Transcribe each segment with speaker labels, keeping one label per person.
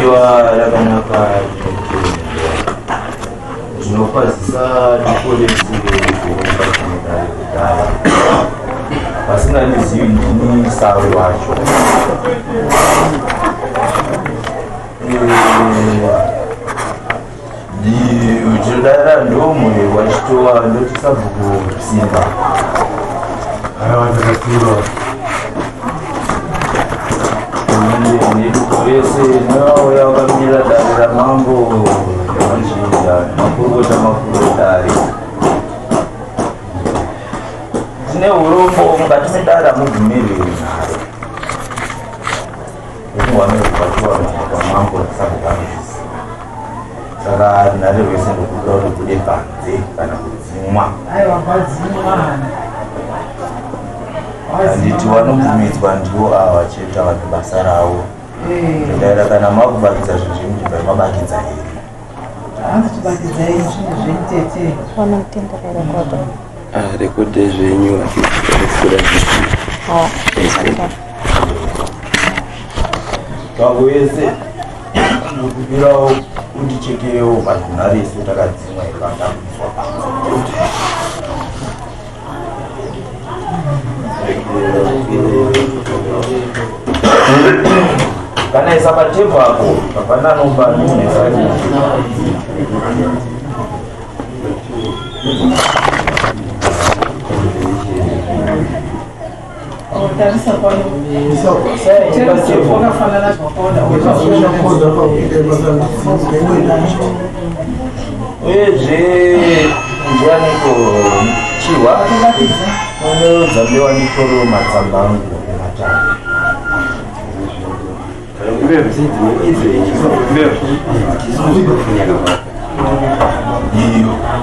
Speaker 1: aiwa rakanaka ndinokwazisa ndikolesi kuronga kudhara vasingandizivi ndini sawe wacho ndidara ndomwe wachitowa ndotisabhuku simba vese nauya vakamira dare ramambo yamachinja makurukota makuru dare tine urombo mukati medare hamugumirwi nhare ukumwanezvakatiwa pamambo tisabhukanisi saka nhare vese ndokudira kuti bude panze kana kudzimwa handiti vanobvumidzwa ndivo ava chete vane basa ravo ndaira kana makubakidza zvinhu zvemujimba mabakidza here
Speaker 2: rekodhe zvenyu
Speaker 1: vavo vese ndokubirawo kundichekerewo pazvinharese takadzimwa ikandamiswa kana isa patebhu apo hapana nomba nonesai uyezve ndianiko chihwa unodzambewa nditoro matsamba angu ematatu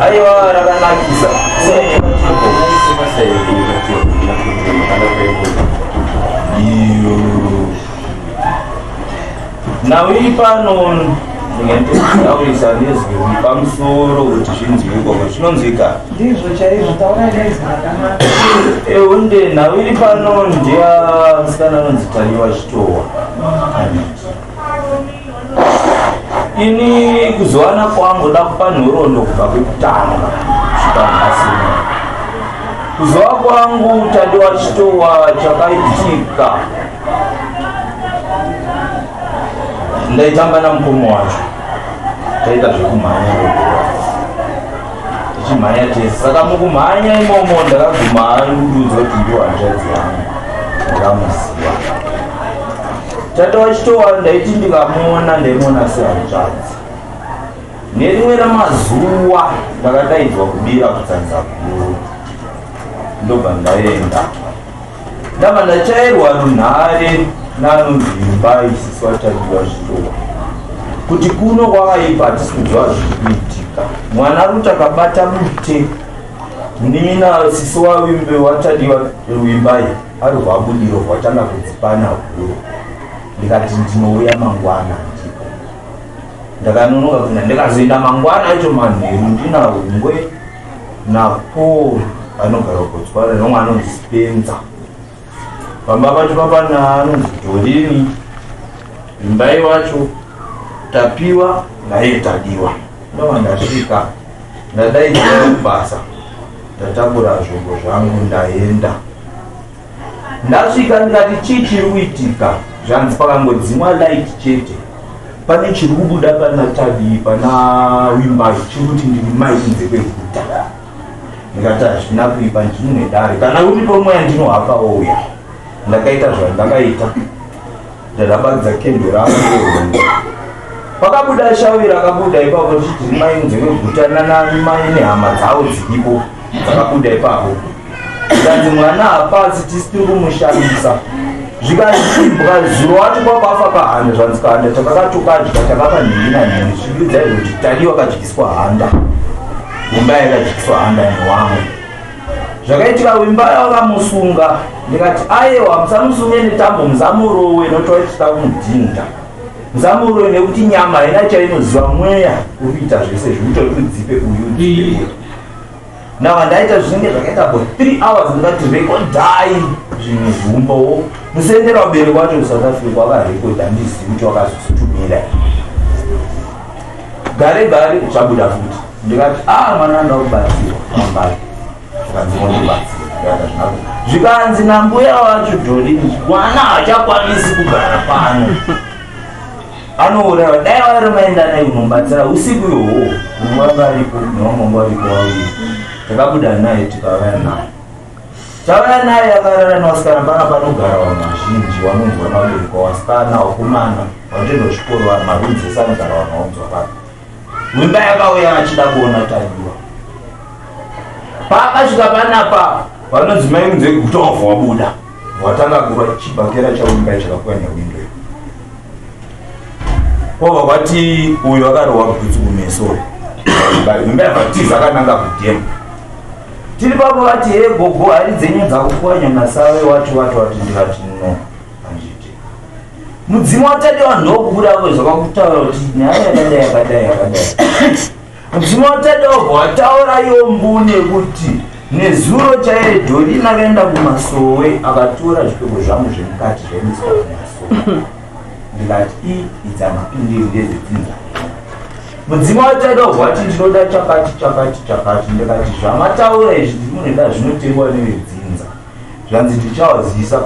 Speaker 1: aiwa rakanakisa nauri pano ndingaitaurisa nezviri pamusoro kuti zvinzwikwa kuti zvinonzwika
Speaker 3: ndizvo chaizvo taura nezvakanaka
Speaker 1: unde nauri pano ndiya musikana anonzi Tadiwa chitowa ini kuzowana kwangu ndakupa nhoroondo kubva kwekutanga kusvika nhasi kuzova kwangu Tadiwa chitowa chakaitika ndaitamba namukomo wacho taita zvekumhanya tichimhanya tese saka mukumhanya imomo ndakaguma andudzwa kuti ndiwo hanzvadzi yangu ndakamuziva Tadiwa chitowa ndaiti ndikamuona ndaimuona sehanzvadzi nerimwe ramazuva ndakadaidzwa kubira kutsanza guru ndobva ndaenda ndabva ndachairwa runhare nanonzi imba isiswa Tadiwa chitowa kuti kuno kwakaipa hatisi kudziva zviri kuitika mwana ruti akabata mute nini sisi wavimbe watadiwa ruimbai ari rwabudiro rwatanga kudzipana huro ndikati ndinouya mangwana ndipo ndakanonoka kuti ndikazoenda mangwana acho manheru ndina hungwe napo anogara kubotswana nomwe anonzi Spencer pamba pacho papana anonzi Dorini imbai wacho tapiwa naye Tadiwa ndova ndasvika ndadaidzira kubasa ndatakura zvombo zvangu ndaenda ndasvika ndikati chii chiri kuitika zvanzi pakangodzimwa light chete pane chiri kubuda pana Tadi pana wimbai chiri kuti ndiri mainze kweguta ndikati hazvina kuipa ndine dare kana uripo mweya ndinohapa ouya ndakaita zvandakaita ndadabadza kendo rangu pakabuda shawi rakabuda ipapo chiti mainze kweguta nanamai nehama dzavo dziripo dzakabuda ipapo ndanzi mwana hapasi tisi tiri kumushandisa zvikasimbwa zuro wacho kwapafa kahanda zvanzi kahanda takakatokadya takapa nhindi nanhindi zvikidzaizo kuti Tadiwa kadyiswa handa wimba yakadzikiswa handa newamwe zvakaitika wimba yakamusunga ndikati aiwa musamusunge netambo musamurowe notoitita kumudhinda musamurowe nekuti nyama haina chainoziva mweya uri kuita zvese zvekuti udzipe uyu ndava ndaita zvinenge zvakaita for 3 hours ndikati rekodhai zvimwe zvumbowo museendera ubereki wacho kusouth africa wakarekodha ndizivi kuti wakazosutumira gare gare chabuda futi ndikati mwana ndakubatsirwa mambari zvikanzi zvikanzi nambuya wacho doli mwana hachakwanisi kugara pano anouraiwa dai vari maenda nai unobatsira usiku ihwohwo umwangaripo newamangariko wawiri takabuda naye tikavaya naye tavaya naye akarara newasikana pana panogara vanhu vazhinji vanonzwa nawabereka wasikana wakomana vatendo zvikoro marudzi ese anogara vanhu vaunzwa pano wimba yakauya achida kuona Tadiwa pakasvika panapa vanonzi mai munzwe kutovha wabuda watanga kuva chibhakera chawimba chakakwanya windo kwobva kwati uyu akarohwa bvudzi kumeso wimba yabvatiza akananga kudhema tiri papo vati he gogo hari dzenyu dzakupwanya masave wati ndikati no handiti mudzimu watadiwa ndokubudapo zvakakutaura kuti nyaya yakadai mudzimu watadiwa bwataura yombu nekuti nezuro chaire dhori nakaenda kumasowe akatora zvipfeko zvangu zvemukati zvaimiswa kumasowe ndikati idzamapindiri ndezvedzinza mudzimu watadiwa bwati ndinoda chakati ndikati zvamataura izvi ndinoda zvinotengwa nevedzinza zvanzi ndichawazivisa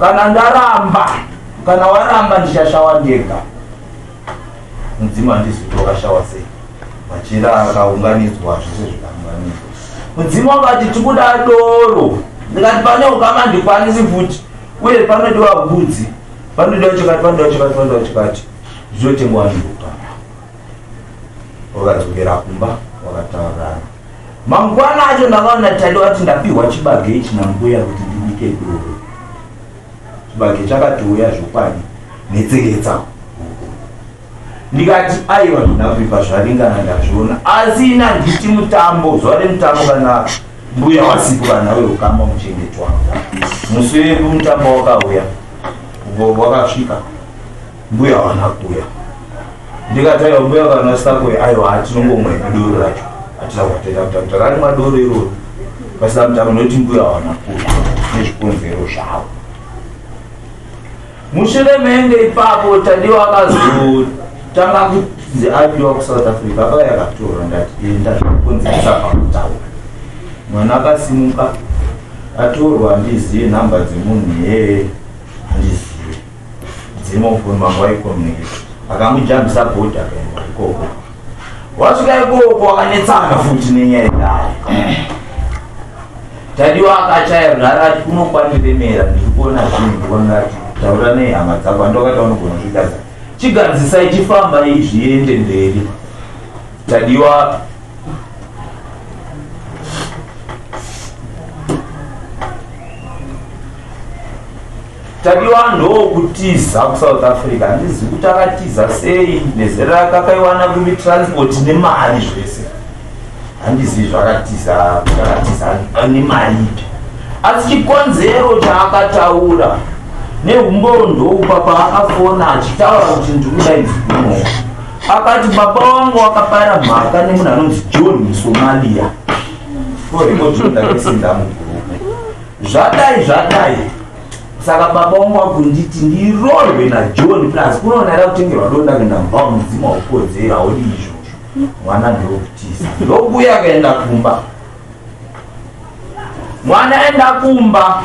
Speaker 1: kana waramba ndichashawa ndega mudzimu handizviti wakashawa sei machira akaunganidzwa zvese zvikaunganidzwa mudzimu akati tikuda doro ndikati pane ukama ndikwanisi futi uye panodiwa mbudzi panodiwa chikati zvinotengwa ndikukama wakadzokera kumba wakataurana mangwana acho ndakaona Tadiwa ati ndapiwa chibage ichi nambuya kuti ndibike doro chibage chakatouya zvokwadi netseketsa ndikati aiwa ndinakuipa zvaringana ndazviona asi ina nditi mutambo zvare mutambo kana mbuya wasiku kana weukama muchengeti wanga musi wemutambo wakauya wakasvika mbuya wana kuya ndikati aiwa mbuya kana wasitakuya aiwa hatinongomwa doro racho hatina kutoita mutambo takati madoro iroro pasina mutambo nokuti mbuya wana kuya nezvikonzero zvavo mushure menge ipapo Tadiwa akazotanga kunzi apiwa kuSouth Africa akauya akatorwa ndati enda zvakonzeresa pakutaura mwana akasimuka atorwa handizive nhamba dzemunhu handizive dzemofoni mangu aikomunike akamujambisa bhodhi akaenda ikoko wasvika ikoko akanetsana futi nenyaya idari Tadiwa akachaya runhare ati kunokwandiremera ndikuona zvinhu ndikuonati taura nehama dzako andokati vanogona zvigadza chigadzisai chifamba izviende mberi Tadiwa ndokutiza kuSouth Africa handizivi kuti akatiza sei nezera rake akaiwana kumitransport nemari zvese handizivi zvakatiza nemari asi chikonzero chaakataura neumbondo upapa akafona achitaura kuti ndikudaidzuno akati baba wangu akapara mhaka nemunhu anonzi John Somalia forekotindakesenda mugurupu zvadai saka baba wangu akunditi ndirorwe naJohn plus kunoonera kutengerwa donda kuenda mba mudzimu waukodzera audi izvozvo mwana ndokutiza ndokuya akaenda kumba mwana aenda kumba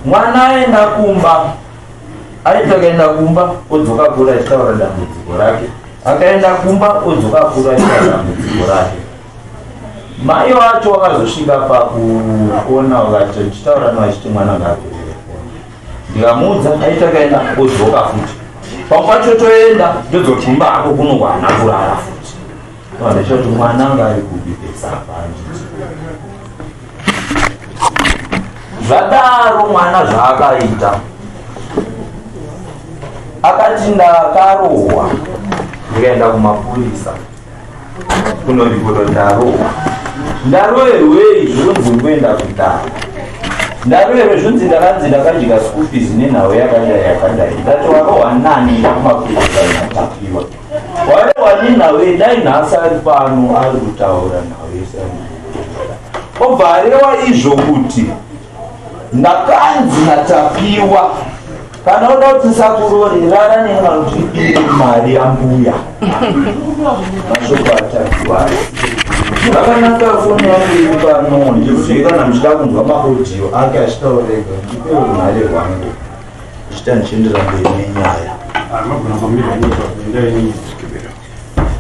Speaker 1: mwana aenda kumba aitakaenda kumba odzoka kura achitaura dambudziko rake akaenda kumba odzoka kura achitaura dambudziko rake mai wacho wakazosvika pakuona wakati achitaura noachiti mwana ngaaperefoni ndikamuudza aitakaenda odzoka futi pakwacho toenda ndozotumba ako kunogwana kurara futi andechoti mwana anga ari kubibesapa zvadaro mwana zvaakaita akati ndakarohwa ndikaenda kumapurisa kunoripota ndarohwa ndaroherwei zvonzi ngoenda kudhara ndarwere zvunzi ndakanzi ndakadya skupi zine nhau yakadai ndati warohwa nani ndakumakuitainatapiwa warohwa nenhau dai nhasi ari pano ari kutaura nhau yese obva areva izvo kuti ndakanzi natapiwa kana uda kuti sakurori rara nemwana kuti iye mari yambuya mashoko atatiwa akanaka foni yangu iri pano ndizve kana muchida kunzwa maaudio ake achitaurega ndipewo runhare rwangu ichita ndichiendera mberi nenyaya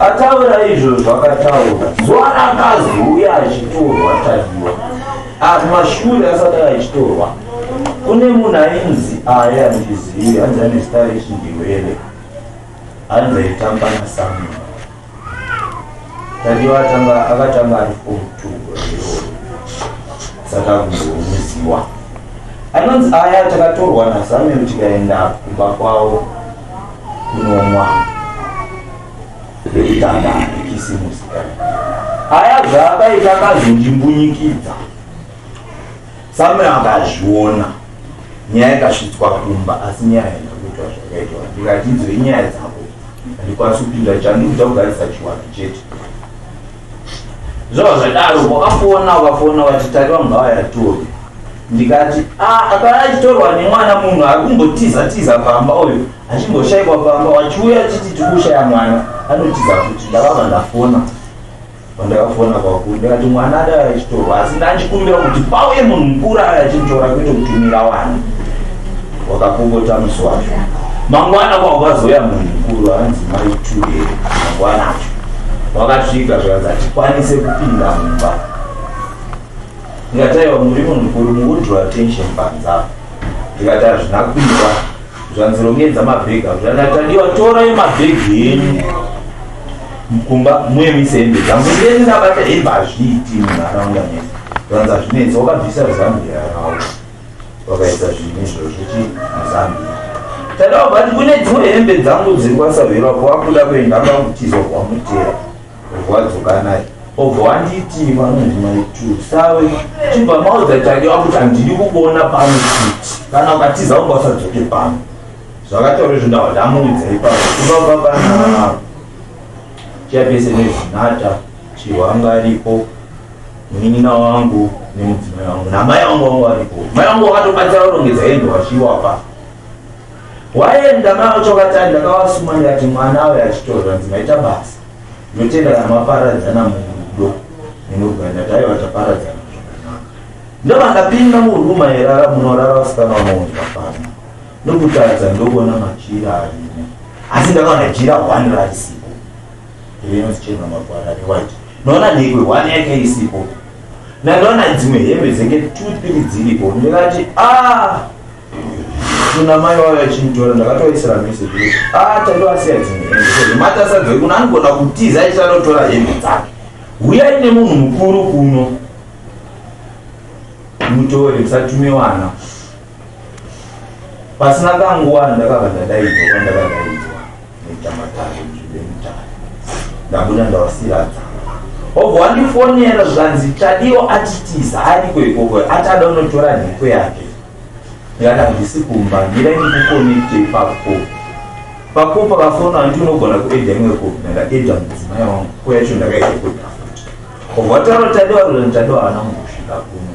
Speaker 1: ataura izvozvo akataura zuva rakazouya achitorwa Tadiwa mashure asati achitorwa kune munhu ainzi aya ndizivi anzi ane zita rechindiwele anzi aitamba naSamuel Tadiwa akatanga ari 42 saka kungomuziwa anonzi aya takatorwa naSamuel tikaenda kumba kwavo kunomwa ekutanga ekisimusikana aya zvaakaita akazondimbunyikiza Samuel akazviona nyaya ikasvitswa kumba asi nyaya haina kuitwa zvakaitwa ndikati idzo inyaya dzako handikwanisi kupinda chandikuda kugarisa chiwanhu chete zvava zvadaro ukafona vati Tadiwa munhau yatorwa ndikati akava achitorwa nemwana munhu ari kumbotiza pamba oyo achimboshaikwa pamba wachiuya achiti tikushaya mwana anotiza kuti ndakava ndafona vandakafona kwakuru ndikati mwana adai achitorwa asi ndachikumbira kuti pauye munhu mukuru aya achimutora kwete kutumira wani wakapopota musi wacho mangwana kwakwazoya munhu mukuru anzi maitule mangwana acho wakasvika zvakanzi atikwanise kupinda mumba ndikataiwa muri munhu mukuru muudhura tension panza ndikati hazvina kuitwa zvanzi rongedza mabhegi acho Tadiwa torai mabhegi enyu mukumba muemise hembe dzangu ndeni ndabata hembe hazviiti munharaunda mese zvanzi hazvinetsa wakabvisa zambia ravo wakaisa zvinhu izvozviti muzambia Tadiwa bati kune dzimwe hembe dzangu dziri kwasavhirwa kwakuda kuenda kwakutizwa kwamutera wadzoka naye obva wanditi vanonzimaitu sawe chibva maudza Tadiwa kuti handidi kukuona pano kuti kana ukatiza unga usadzoke pano zvakataura izvo ndava ndamuudzai pano kubva pana chiapese nezinata chihwanga aripo munin'ina wangu nemudzimai wangu namai wangu aripo mai wangu wakatobatsira kurongedza hembe wachiwapa waenda mai wacho wakati ndakavasuma ndikati mwana ave achitorwa nzimaita basa ndotenda kana maparadzana mudo nenoganda taiva taparadzana zvakanaka ndobva ndapinda muruma yerara munorara vasikana vanounzwa pano ndokutadza ndokuona machira arimo asi ndakaona jira 1 rarisipo inozichena magwara rewhite noona nhekwe 1 yake isipo nandoona dzimwe hembe dzenge 2-3 dziripo ndikati kuna mai wavo achinitora ndakatoisira message kuti Tadiwa siya dzimwe hembe matasadzoi kuno anogona kutiza achitanotora hembe dzake uyai nemunhu mukuru kuno mutore musatume wana pasina kanguva ndakabva ndadaidzwa kwandakadaidzwa netamatare muzvibemutare ndabuda ndawasiradza obva wandifonera zvanzi Tadiwa atitiza ariko ikoko atada unotora nhekwe yake ndikati handisi kumba ndirai ndikukonekte papo pakafona andi unogona kuedha imwe kopi ndakaedha mudzimai wangu koyacho ndakaita kuda futi obva wataura Tadiwa rura Tadiwa haana kungosvika kuno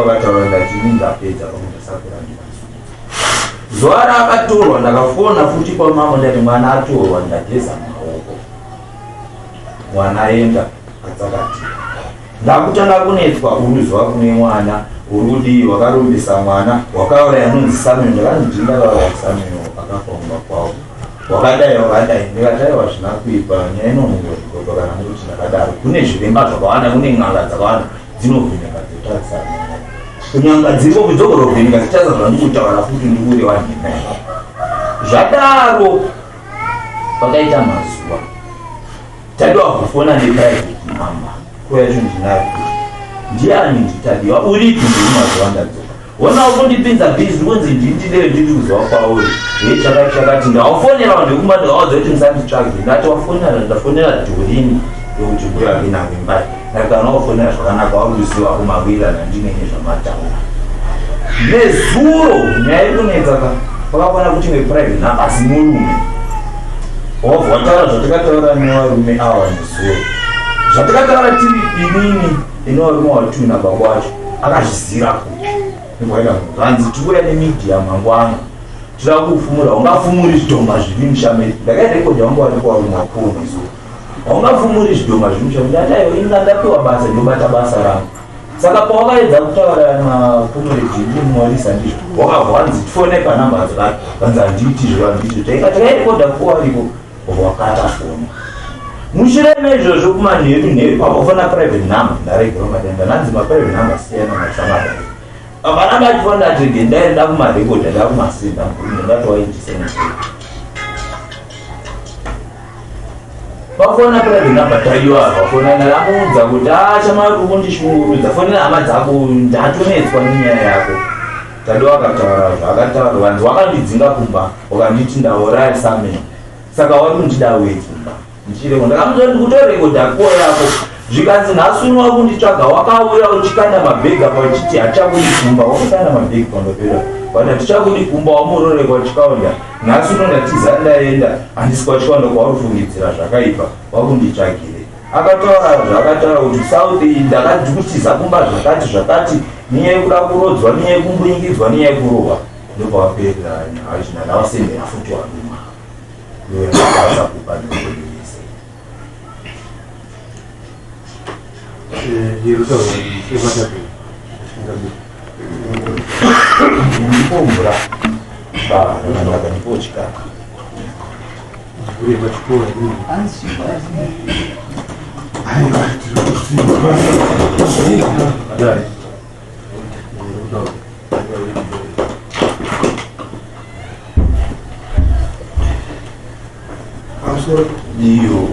Speaker 1: wakataura ndati ini ndapedza pamundasakura ndivasudza zuva raakatorwa ndakafona futi kwamama ndati mwana atorwa ndageza maoko mwana aenda atsakati ndakutanga kunetswa uruzwa kune mwana urudi wakarumbisa mwana wakaura yanonzi Samuel ndakanzi ndakaura Samuel akafa kumba kwavo wakadai ndikataiwa zvina kuipa nyaya inonongozvikoto kana nekuti ndakadaro kune zviremba zvakawanda kune n'anga dzakawanda dzinovheneka dzotarisana kunyanga dziripo kudzogorovheneka zichaza zvandikutaura futi ndikure wandinayo zvadaro pakaita mazuva Tadiwa kufona neprivate number koyacho ndinayo ndiani nditadiwa uripi ndiri mazuva ndadzoka wona ukundipinza bhizi kunzi ndindileo ndiri kuziva kwauri chakati ndawafonera vanhu vekumba ndikawadza kuti musanditsvage ndati ndafonera Dorini yokuti mbuya vinangu imbai ndakana wafonera zvakanaka waruziva kumawira nandinenge zvamataura nezuro nyaya iri kunetsa pakafana kuti private number asi murume wataura zvatakataura nevarume ava nezuro zvatakataura tiri inini inovarume watuna baba wacho akazvizira kuti vanzi tikuya nemedia mangwana tira kufumura ungafumuri zvidhoma zviri mushameti ndakairekodha wangu watikwarume wakona izuro haungafumuri zvidhoma zviri mushameti ndatayo inga ndapiwa basa ndobata basa rangu saka pawakaedza kutaura nakomuredhi ndimwarisa ndizvo wakabvanzi tifone panamba dzakati vanzi handiti zvevandicho takairekodha kuwariko wakatafona mushure meizvozvo kumanheru pakafona private number ndaregera matenda nanzi maprivate number siyana masamada apana ngatifonda atenge ndaenda kumarekodha ndakumasinda ndatowaitisa pakufona private number Tadiwa pakufona ndakamuudza kuti chamari kundishungurudza fonera hama dzako ndatonetswa nenyaya yako Tadiwa akataura zvakataura vanzi wakandidzinga kumba wakanditi ndauraya sameni saka wari kundida wedzimba ndichireko ndakamuudza kuti kutorekodha kuo yako zvikanzi nhasuni kunditsvaga wakauya uchikanda mabhegi apa uchiti hachakudi kumba wakukanda mabhegi pandopera vana tichakudi kumba wamuroreka chikaunda nhasi unondatiza ndaenda handisi kwachikaunda kwarufungidzira zvakaipa wakunditsvagire akataura zvakataura kuti south ndakadhukutiza kumba zvakati niye kuda kurodzwa niye kumbunyikidzwa niye kurohwa ndopavaperera haizvina ndavasendera futi waduma ndoyakabasa kupaneese ndipombura ndaka ndipochikaka iyo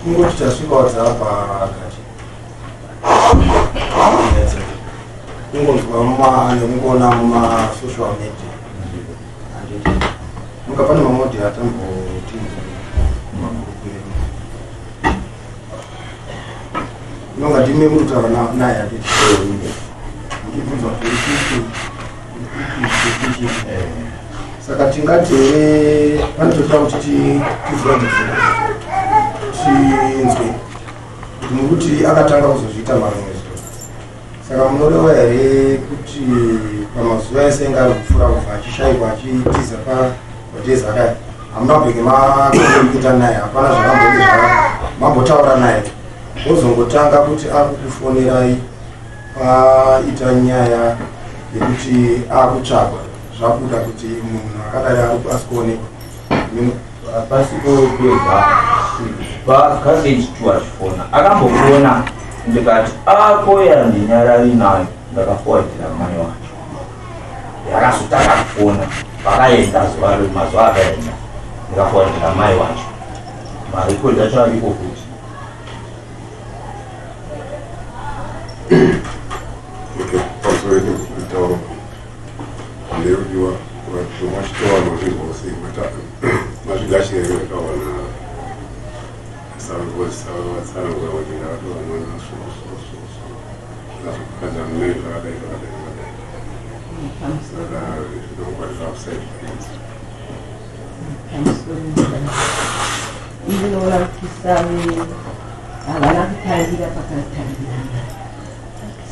Speaker 2: ingoti tasvikawadza apa kati ingonzwa nekungoona mumasocial media muka pane mamodhi atamboti inonga ndime muritaura naye ndibvunzwa saka tingati pane totoda kuti tinzwe nekuti akatanga kuzozviita marumwe saka munoreva here kuti pamazuva ese enga ari kupfuura kubva achishaikwa achitiza pahotezi akaya hamuna bheke makomunikita naye hapana zvakambonge mambotaura naye ozongotanga kuti akukufonerai paita nyaya yekuti akutsvagwa zvabuda kuti munhu akadai asikuonekwa
Speaker 1: pasipo kwega pakake chitu achifona akambofona ndikati akoya ndinyarari nayo ndakafowadhira mai wacho yakazotanga kufona pakaenda mazuva akaenda ndikafowadhira mai wacho marekodhi acho ariko kuti
Speaker 4: ndeudiwa machitowa mazvigosi mazvigashirekawana sarangozatsanangura kuti ndakatoa mwana nazokukadza mune zvakadai
Speaker 3: ndinoona kuti save havana kutangira pakatangirana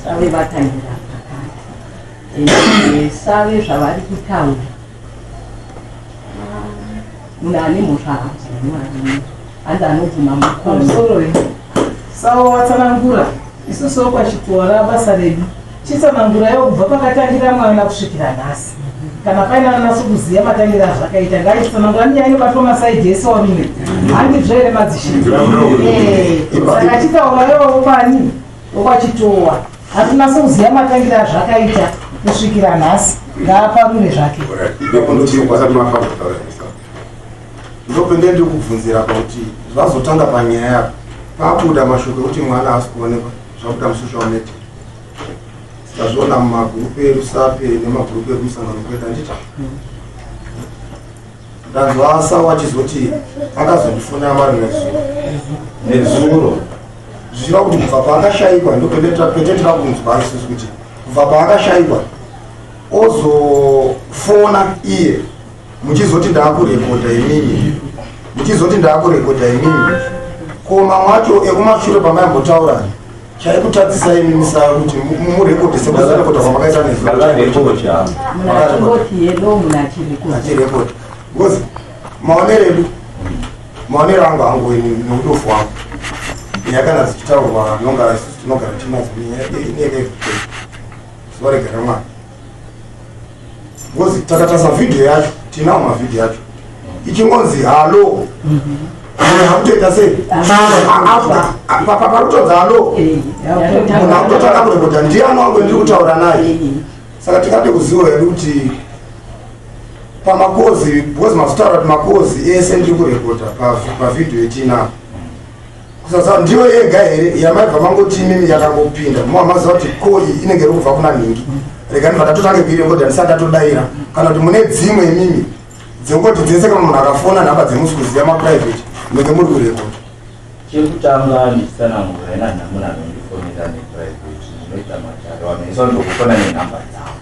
Speaker 3: save vatangira pakati save zvavari kutaura munhu ane muzvaazvimwari hanzi anobvuma mukomsoro sawa watsanangura isusuwo kwachituwara basa redu chitsanangura yo kubva pakatangira mwana kusvikira nhasi kana paina anaso kuziva matangira azvakaita ngaitsanangura nyaya inobatwa masaidhi ese warume handibvere madzishiri saka chitaurayo ubani okwachitowa hatinaso kuziva matangira azvakaita kusvikira nhasi ngaaparure zvake
Speaker 2: ndopende ndiri kubvunzira kuti zvazotanga panyaya yako pabuda mashoko ekuti mwana asi kuonekwa zvabuda musocial media tazviona mumagurupu erusape nemagurupu ekusangano kweta ndita ndanzwa asa wachizoti akazondifonera mari nezuro zvichira kuti kubva paakashaikwa ndopete tira kunzwa isusu kuti kubva paakashaikwa ozofona iye muchizoti ndakurekodha imini koma mwacho ekumashure pamaimbotaura chaikutadzisa imisa kuti murekodhe sekuzirekodha kwamakaita
Speaker 3: munachirekodha
Speaker 2: because maonero angu angu neudofu wangu yakana zichitaurwa nonga tinogara tinadzo zivaregera mwana because takatasa vhidhiyo yacho tinawo mavhidhiyo yacho ichingonzi halo hakutoita sei parutodza halo munhu akutotanga kurekodha ndiano wangu ndiri kutaura naye saka tikade kuziva hedu kuti pamakozi because mazitaura kuti makozi ese ndiri kurekodha pavhidhiyo yetinao kusasa ndiyo yega here yamaibva mangoti imimi yakangopinda mamaziva kuti koi inenge iri kubva kuna ningi rega ndibva tatotange kuirekodha ndisati tatodaira kana kuti mune dzimwe imimi dzingoti dzese kana munhu akafona nhamba dzemusikuziva maprivate munenge muri kurekodha
Speaker 1: chekutanga ndisanangura ena nhamuna anondifonera neprivate ndinoita matare wamesa ndokufona nenhamba dzavo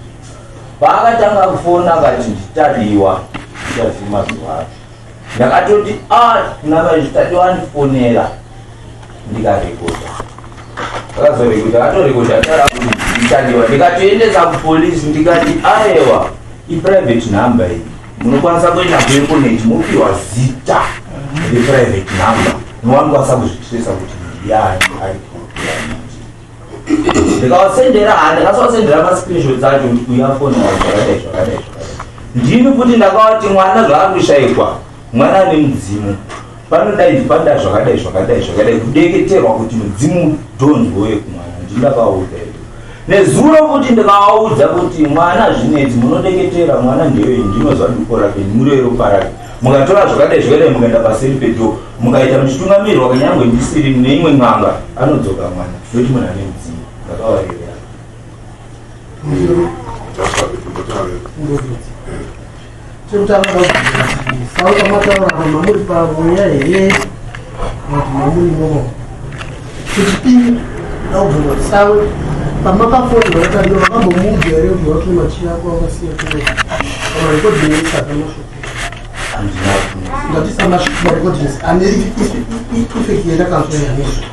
Speaker 1: paakatanga kufona akati nditadiwa ndichazivi mazuva acho ndakatoti nava nditadiwa ndifonera ndikarekodha akazorekodha akatorekodha taura kuti nditadiwa ndikatoendesa kupolisi ndikati aewa iprivate number iyi munokwanisa kuenda kuekoneti mupiwa zita reprivate number nowandikwanisa kuzvitiresa kuti ndiyani ndikawasendera ndikasawasendera mascreenshots acho kuti uyafona zvakadai ndini kuti ndakawati mwana zvaakushaikwa mwana ane mudzimu panodai ndipanda zvakadai kudeketerwa kuti mudzimu donzwoye kumwana ndindakaudza nezuro kuti ndikawaudza kuti mwana zvinedzi munodeketera mwana ndewe ndinozva dukora peni muri ropa rake mukatora zvakadai mukaenda paseri pedo mukaita muchitungamirwa kanyangwe ndisiri neimwe n'anga anodzoka mwana ndokuti munhu ane mudzimu ndakavarevera
Speaker 5: mamuri pamoya here mamuri momo chechipiri naubvuma sawe pamakafonera vakadiwa vakambomuudza here kuti wake machi yako akasiya kurekodhi ndatisa ane ifekti yandakanzwa yanezvo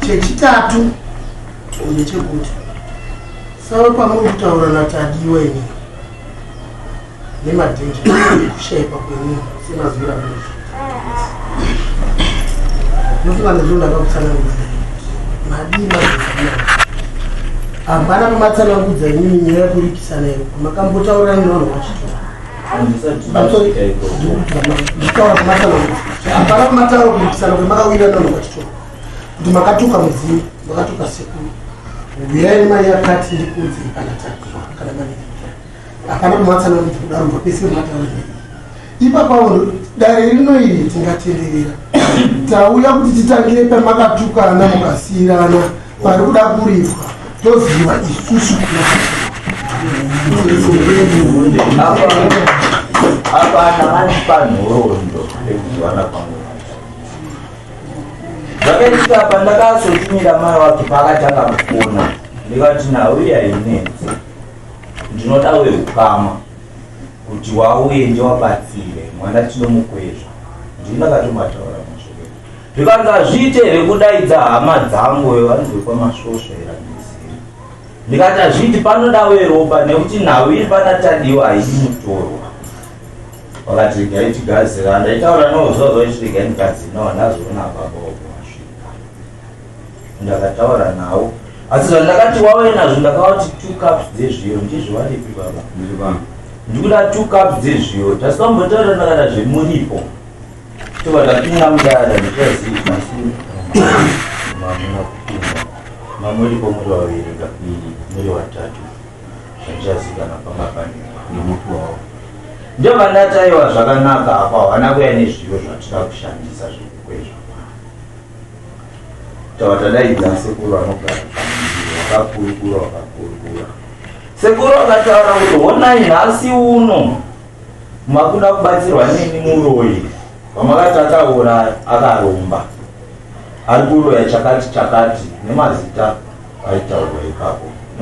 Speaker 5: chechitatu ndechekuti sawe pamuri kutaura natadiwa ini nemadhenja kushaikwa kwemunhu semazvira muzvo nofunga nezvo ndakakutsanangudza madii mazvezanaa hapana pamatsanangudza inini nyaya yekurikisana iyo makambotaura nevanhu vachitotaura pamatsanangudza hapana pamataura kurikisana kwemakawira nevanhu vachitora kuti makatuka mudzimu makatuka sekuru uyai mai yakati ndikunzi anatatiwa kana mani hapana kumatsanangudza kudaro mapese mataura ipapawo dare rino iri tingatenderera tauya kuti titangire pamakatukana mukasiyirana pari kuda kuripwa toziva isusu
Speaker 1: apana ani panhorondo ekuzivana pamwe zvakaitika pandakazotumira mai wake paakatanga kufona ndikati nauya inenzi ndinoda weukama kuti wauye ndiwabatsire mwana tinomukwezva ndinakatomataura masvokero ndikanza zviite here kudaidza hama dzangu vanzwe kwamasvosvera miziri ndikati hazviti panoda weropa nekuti nhau iri panatadiwa haidi mutorwa vakati regai tigazira ndaitaura nozuva vaiti regai ndikadzinawa ndazoona baba wasvika ndakataura nawo asi zvandakati wauye nazvo ndakawati 2 cups dzezviyo ndizvo varipi baba ndikuda 2 cups dzezviyo tasikambotaura ndakada zvemuripo tova tapinda mudada ndichaziva mamuna kupinda mamuripo muri vaviri muri vatatu zvandichazikana pangafanira nemutu wavo ndobva ndataiwa zvakanaka apa havana kuya nezviyo zvatida kushandisa zvekukwezva tava tadaidza sekuru anogara wakakurukura sekuru akataura kuti honai nhasi uno makuda kubatsirwa neni muroyi pamakatataura akaromba ari kuroya chakati nemazita aitaurwa ipapo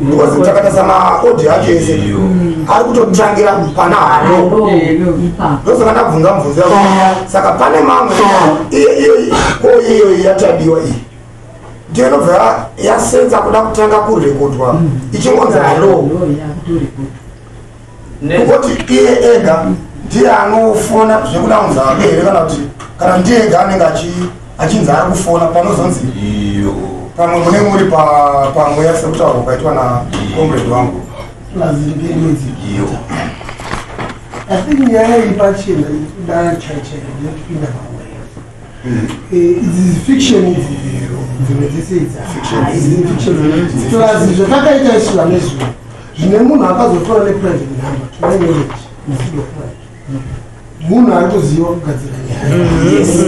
Speaker 2: because takatasa maodhi acho ese ari kutotangira pana haro ndosaka ndabvunza mubvunzo yako saka pane mamwe iyo yatadiwa iyi ndiyo inobva yasenza kuda kutanga kurekodwa ichingonzi halo nekuti iye ega ndiye anofona zvekuda kunzi abere kana ndiye ega anenge achinzi ari kufona panozonzi pamwe mune muri pamweya sekutaura ukaitwa nakomrade wangu
Speaker 5: nyaya iri pachena ikuda chaichairo ndinotipinda pamweya idzi fiction idzi dzimwe dzese idzi zvatakaita isi vane zuva zvine munhu akazotora neprivate number tunaenyereji munhu ari kuziva kugadzira nyaya isi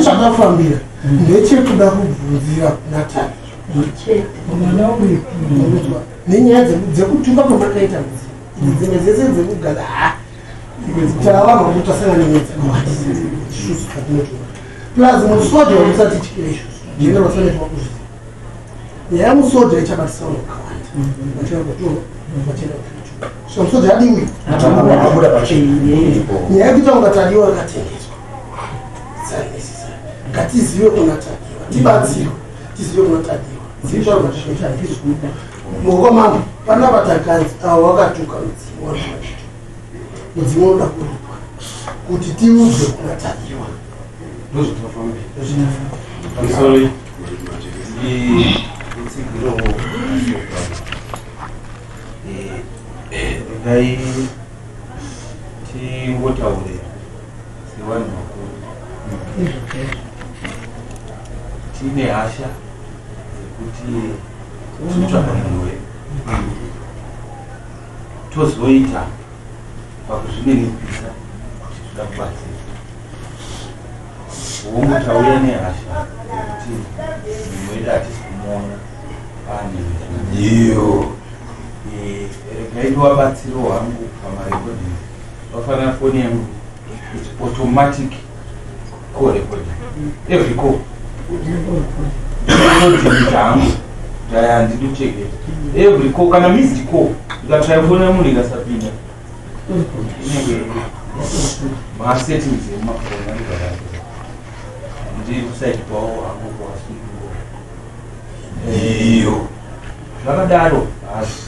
Speaker 5: chakafambira ndechekuda kubvunzira kuna Tadi nenyaya dzekutunga kwamakaita dzimwe dzese dzekugara tava makutasana nenyaya dzakawandisusu katinotunga plus musodha wamusati chikira izvozvo ndienda vasaneti vakuzviziva nyaya yamusodha ichabatisa vanhu vakawanda vachenda so musodha adiwi nyaya yekuita kunga Tadiwa akatengeswa ngatizive kuna Tadiwa tibatsirwe tizive kuna Tadiwa mukomama pana vatakanzi avo vakatuka mudzimu unoda kuripwa kuti tiudze kuna Tadiwa
Speaker 1: regai tingotaure sevanhu vakuru tine hasha dzekuti titsvaka mumwe tozoita pakuzvininipisa kuti zvida kubatsira wongotauya nehasha dzekuti mumwe wedu hatisi kumuona pane regai ndiwabatsiro hwangu pamarekodhingi vafana foni yangu it's automatic call record every call ndinodhimizvangu ndaya ndiducheke every call kana missed call ndikatrai foni yamunhu ikasapinda inenge masettings emafoni anigara ndiri kusaiti kwavo hangu kwasuu iyo zvakadaro asi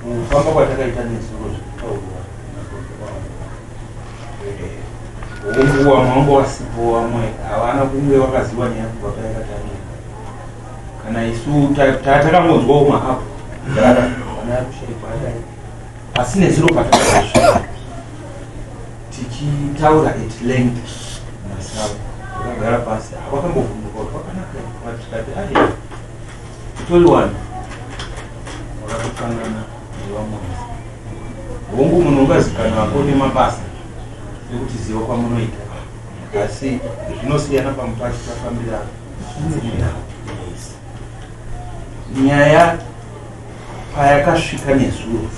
Speaker 1: kufamba kwatakaita nezuro zvekutaurwa nguva mwangu wasipo vamwe havana kunge vakaziva nyaya kubva payakatanira kana isu takangonzwawo maapu anakushaikwadai asi nezuro patakazasvika tichitaura at length masavo takagara pasi havakambovhunduka kuti vakanaka tikati ai titoriwana wakatokanana nevamwezi hongu munhu ungazikana wako nemabasa ekuti ziva kwamunoita asi zvinosiyana pamupachi tafambira nyaya payakasvika nezuro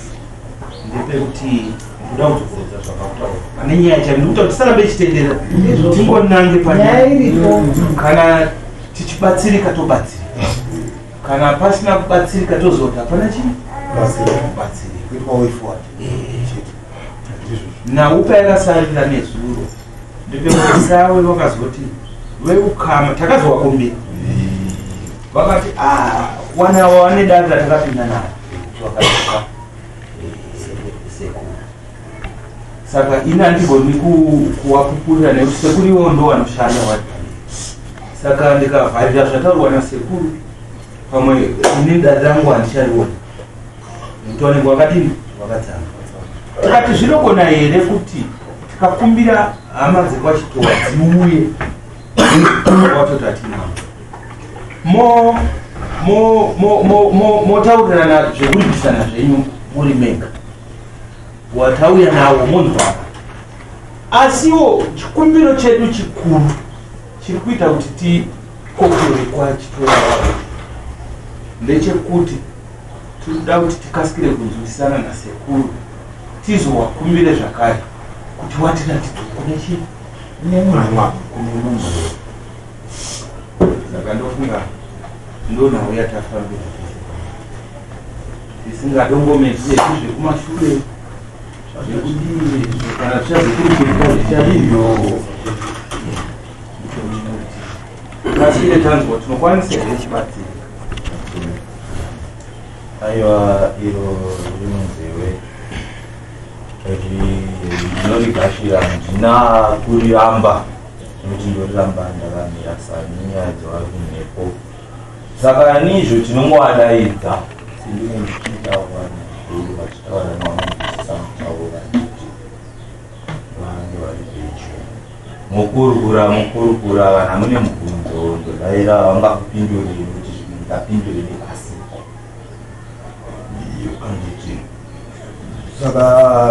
Speaker 1: ndepekuti ndoda kutokurodza zvakakutaura pane nyaya chandikuta kuti tisarambe chitendera tingonange panyaya kana tichibatsirika tobatsirika kana pasina kubatsirika tozoti hapana chii batsirika naupa yakasarira nezuro ndepekuti sawe vakazoti veukama takazwa kombe vakati wanawa vane dada ratakapinda naro vakatoka sekuru saka ina handigoni kuvapupurira nekuti sekuru ivo ndo vanoshanda wadhani saka ndikavharira zvataurwa nasekuru pamwe ine dada rangu handichariona mutonengo wakadini wakadzama tikati zvinogona here kuti tikakumbira hama dzekwachitowa dziuye watoti hatinao motaurirana zvekurisana zvenyu muri mega watauya nawo munhau asiwo chikumbiro chedu chikuru chiri kuita kuti tikokore kwachitowa ndechekuti tinoda kuti tikasikire kunzwisisana nasekuru tizowakumbire zvakare kuti watiratidzo kune chii nemwana kune munhu saka ndofunga ndonhau yatafambira tisingadongomedzi yetu zvekumashure zvekudii kana tichazokurukirika zvichaizvo kasire tanzwa tinokwanisa here chibatsira
Speaker 6: aiwa iro rinonzewe ndinorigashira ndina kuriramba nokuti ndoriramba ndakamira sanyaya dzevari kumhepo saka nizvo tinongovadaidza sindine ndichitaura nezvuru vachitaura navanoisa mutaura kuti vange vari pedyo mukurukura kana mune mubvunzo ndodaira vangakupindurei kuti ndingapindurei asipo iyo anditi saka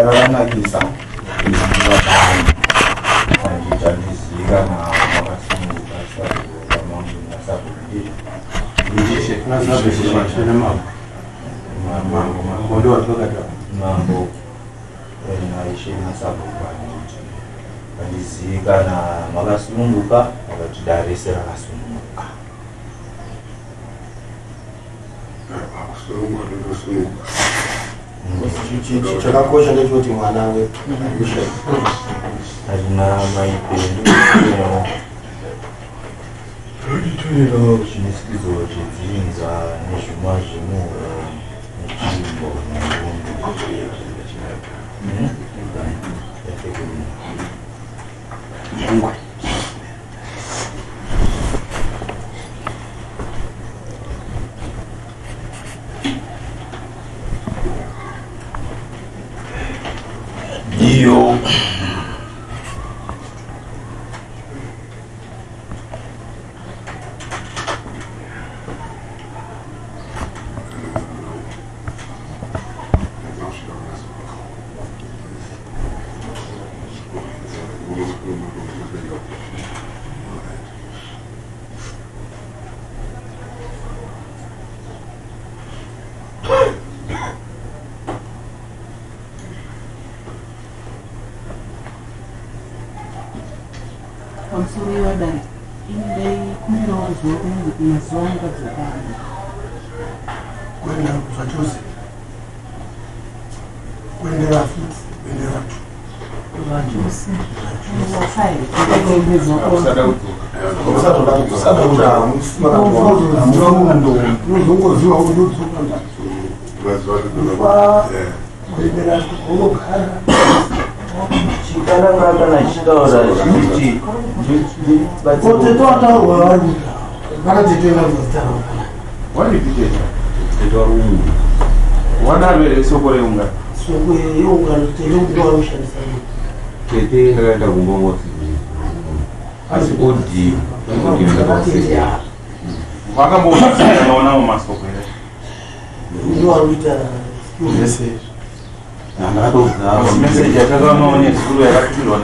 Speaker 6: rakanakisa ivabani andita ndizikana makasunguka saaamangunasabudii mambo naishenasabukwaniti andizikana makasunguka akati darese rakasunguka
Speaker 5: chakakosha ndechoti mwana wetu
Speaker 6: harina maipendu nditorero chinesikizo chedzinza nezvuma zvemuhuro nechimbo iyo
Speaker 3: pamusoro yevadarika inodai kumbirawo kuziva kuti mazuva angadzokana
Speaker 5: kuenda kuzvachose kuendera futi kuendera
Speaker 3: vachose
Speaker 5: unozongoziva kuti ndodzoka kuendera unogara
Speaker 6: chikananga kana chitaura chiti
Speaker 5: tete wataurwa varuka vakatetoenda kuzitaura
Speaker 1: wanavere soko reunga
Speaker 5: soko yeungano tete ndowainoshandisa
Speaker 4: chete ndakaenda kumbongosi asi odi
Speaker 1: vakambonaonawo masoko here
Speaker 5: ndowaruita
Speaker 1: meseji yatakamaone zikuru yakatumirwa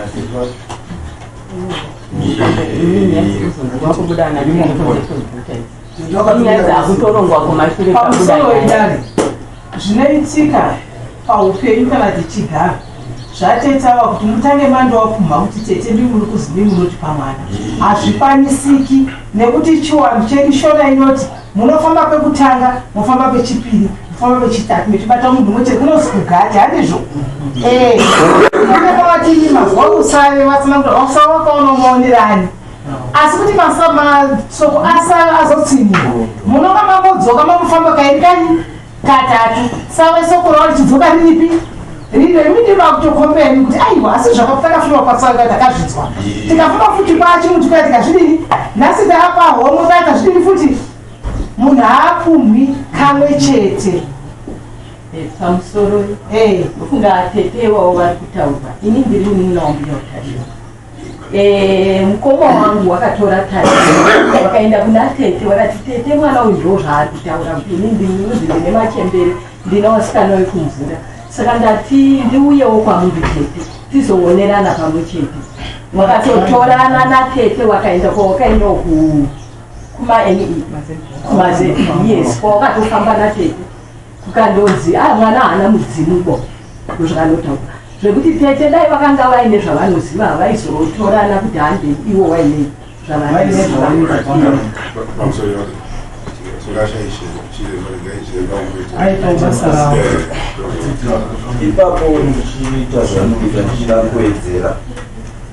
Speaker 3: pamusoro wedare zvinoitika paupenyu kana tichigara zvatetawa kuti mutange mandowapfuma kuti tete ndimuri kuzi ndimunoti pamwana hazvikwanisiki nekuti chiwanhu chedu shona inoti munofamba pekutanga mofamba pechipiri mofamba pechitatu mechibata munhu mwe chete kunozi kugati handizvo kwavati mazuva kusave vatsanangura wakaona umaonerani asi kuti masoko azotsimura munonga mambodzoka mamofamba kairi kanyi katatu save soko rao richidzoka riripi rimidima kutokombeni kuti aiwa asi zvakafundwa patsanga takazvidzwa tikafunda futi kwachimutuka tikazvidini nhasi taapahomo takazvidini futi munhu haapumhi kamwe chete
Speaker 7: pamusoro ufunga tetewawo vari kutaura ini ndiri uninaumbira kutariwa mukoma wangu wakatora Tadiwa wakaenda kuna tete wakati tete mwana uyu ndo zvaari kutaura kuti ini ndine machembere ndina wasikana wekumvura saka ndati ndiuyewo kwamuri tete tizoonerana pamwe chete wakatotorana natete wakaenda kwawakaendawo yes kwawakatofamba natete kukandonzi mwana haana mudzimuko ndozvakanotaura zvekuti tete dai vakanga vaine zvavanoziva havaizotorana kuti hande iwo waine
Speaker 6: ipapo ndichiita zvanoita ndichidangoedzera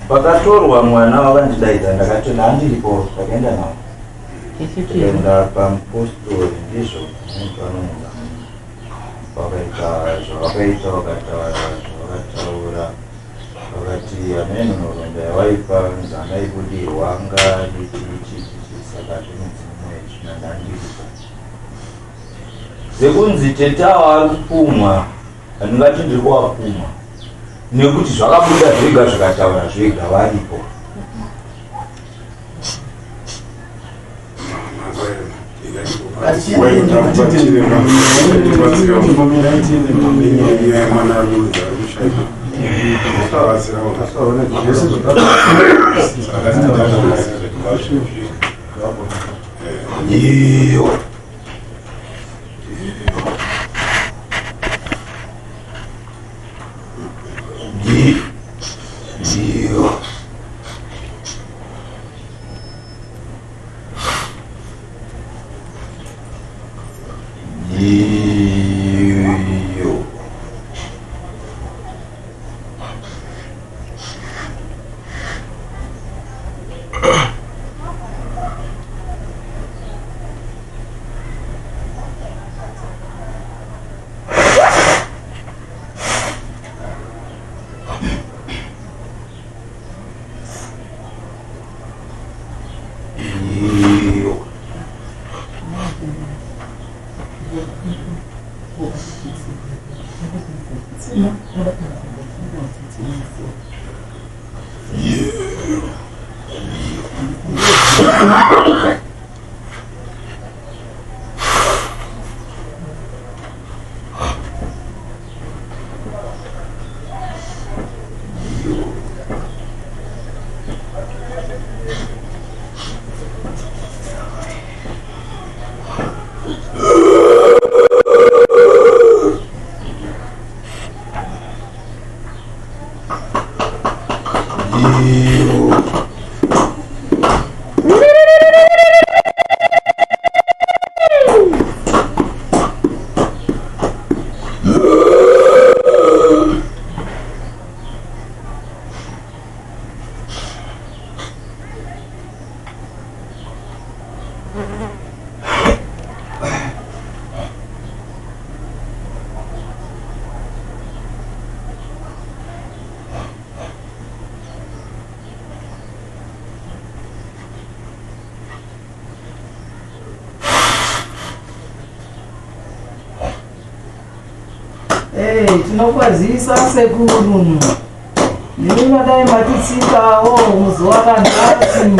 Speaker 6: pakatorwa mwana wavandidaidza ndakatona handiripo ndakaenda navo tikaenda pamupostori ndizvo anomunga vakaita zvavakaita vakataura vakati amenonorombe yavaipa nzana ikudirwa ngadichichichi saka tinodzimwe zvinandandiripo sekunzi tetawo ari kupumwa handingati ndiri kuvapumwa nekuti zvakabuda zvega zvikataura zvega varipo
Speaker 3: tinokwazisa sekuru. Ndinodai matitsikawo muzuva ranhasi.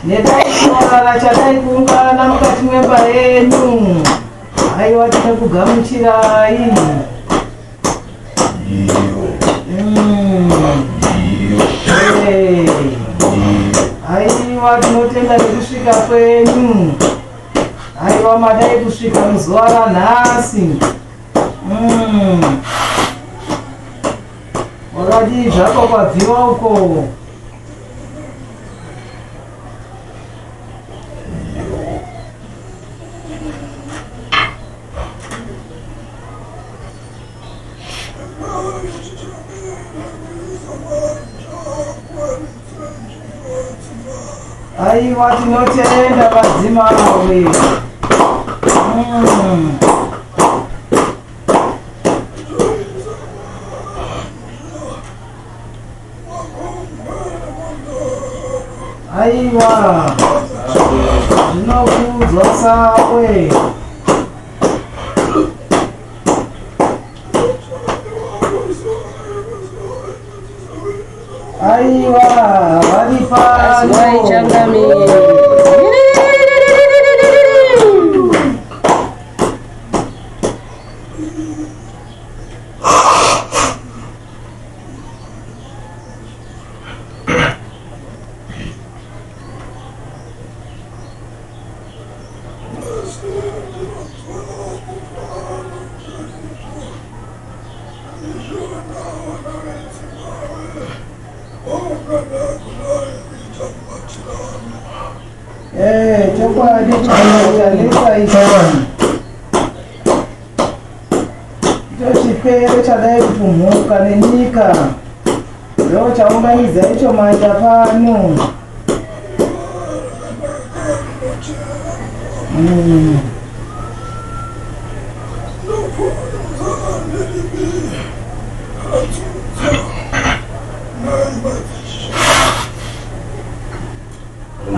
Speaker 3: Nedai kunorara chadai kuungana mukati mwemba yenyu. Haiwa tinokugamuchirai. Haiwa tinotenda nekusvika kwenyu. Haiwa madai kusvika muzuva ranhasi. Wakadii zvako kwabviwa uko? Haiwa tinotenda vadzimawe. Haiwa zvinokudzwa sawe. Haiwa vari pano. Chokwadi chinoita izvani. Chipere chadai kutumhuka nenyika. Ndo chaunganidza icho manja pano.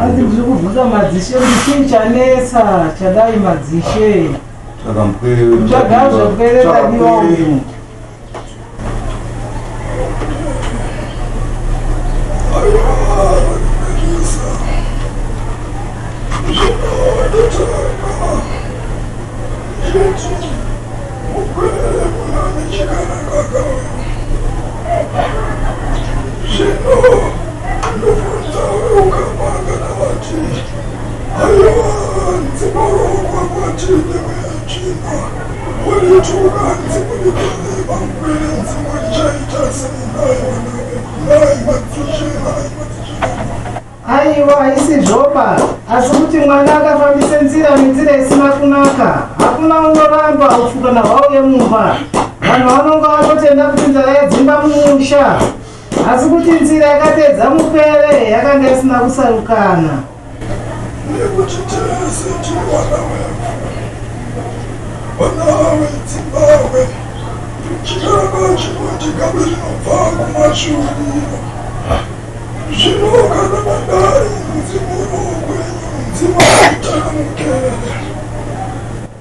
Speaker 3: Asi ndiri kubvusa madzishe kuti chanetsa chadai madzishe. Tsvaga zvapere Tadiwa uyu. Haiwa isi zvoba, asi kuti mwana akafambisa nzira nenzira isina kunaka. Hakuna unoramba ufukana hwauye mumba. Vanhu vanonga vatotenda kuti nzara yadzimba mumusha. Asi kuti nzira yakatedza mupere yakanga isina kusarukana.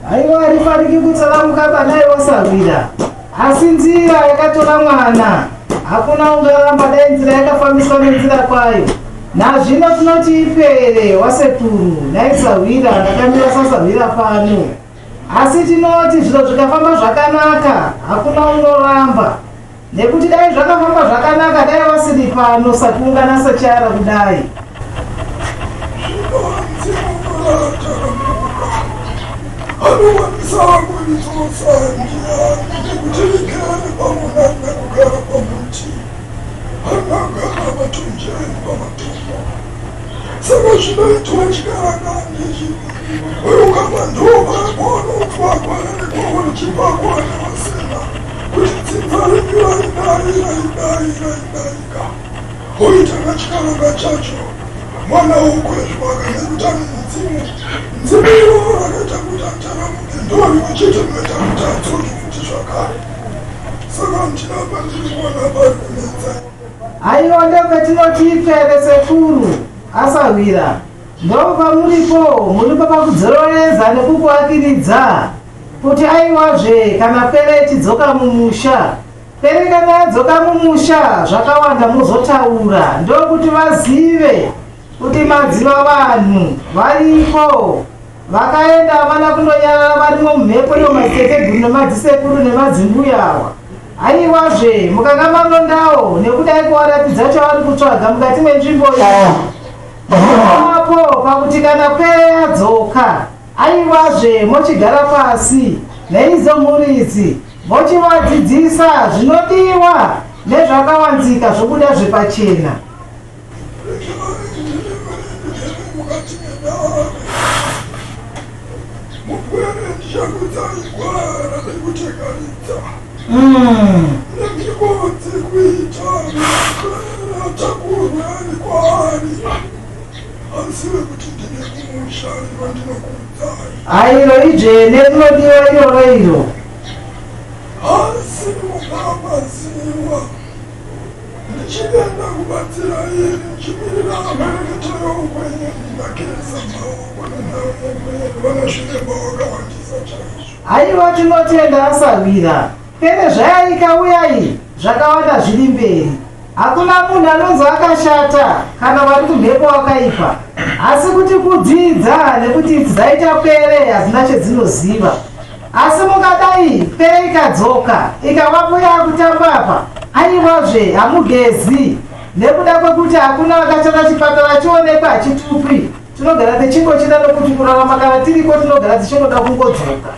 Speaker 3: Haiwa harifariki kutsalamuka banai wasavira. Asi nzira yakatora mwana. Hakuna ungaramba dai nzira yakafambiswa nenzira kwayo. Nazvino tinoti ipere wasekuru naisavira ndakamira sasavira pano. Asi tinoti zviro zvikafamba zvakanaka hakuna unoramba. Nekuti dai zvakafamba zvakanaka dai wasiri pano sakuungana sechara kudai.
Speaker 2: Mwana ukwezwa kanekutana mzimu nzimiro akaita kuti atara mudendori wechete meta kuti adzoke futi zvakare saka ndinapa ndiri kuona pari kunetsa.
Speaker 3: Haiwa ndopatinoti ipere sekuru asawira. Ndo pamuripo muripo pakudzororedza nekukuakiridza. kuti aiwazve kana pere chidzoka mumusha. Pere kana yadzoka mumusha zvakawanda muzotaura ndokuti vazive kuti madziva vanhu varipo. Vakaenda havana kundonyarara varimo mumhepo yomadziteteguru nemadzisekuru nemadzimbuya awa. Aiwazve mukanga manondawo nekudai kuvaratidza chavari kutsvaga mukati menzvimbo iyi. Apo pakuti kana pere yadzoka aiwazve mochigara pasi neidzo mhuri idzi mochivadzidzisa zvinodiwa nezvakawanzika zvobuda zvepachena. Airo ijene rinodiwa iroro iro.
Speaker 8: Ndichigenda kubatsira iri ndichimirira vabereki vokwenye ndinakirisa maoko vanasviremba vakawandisa chaizvo.
Speaker 3: Aiwa tinotenda asawira. Pene zvayaiika iyi zvakawanda zviri mberi. Hakuna munhu anonzi akashata kana vari kumhepo wakaipa. Asi kuti kudzidza nekuti dzaita pere hazina chedzinoziva. Asi mukadai pere ikadzoka ikavapo yakutamba apa. Aiwazve hamugezi nekuda kwekuti hakuna vakachata chipatara chionekwa chitupi. Tinogara tichingochida nokuti kurarama kana tiriko tinogara tichingoda kungodzoka.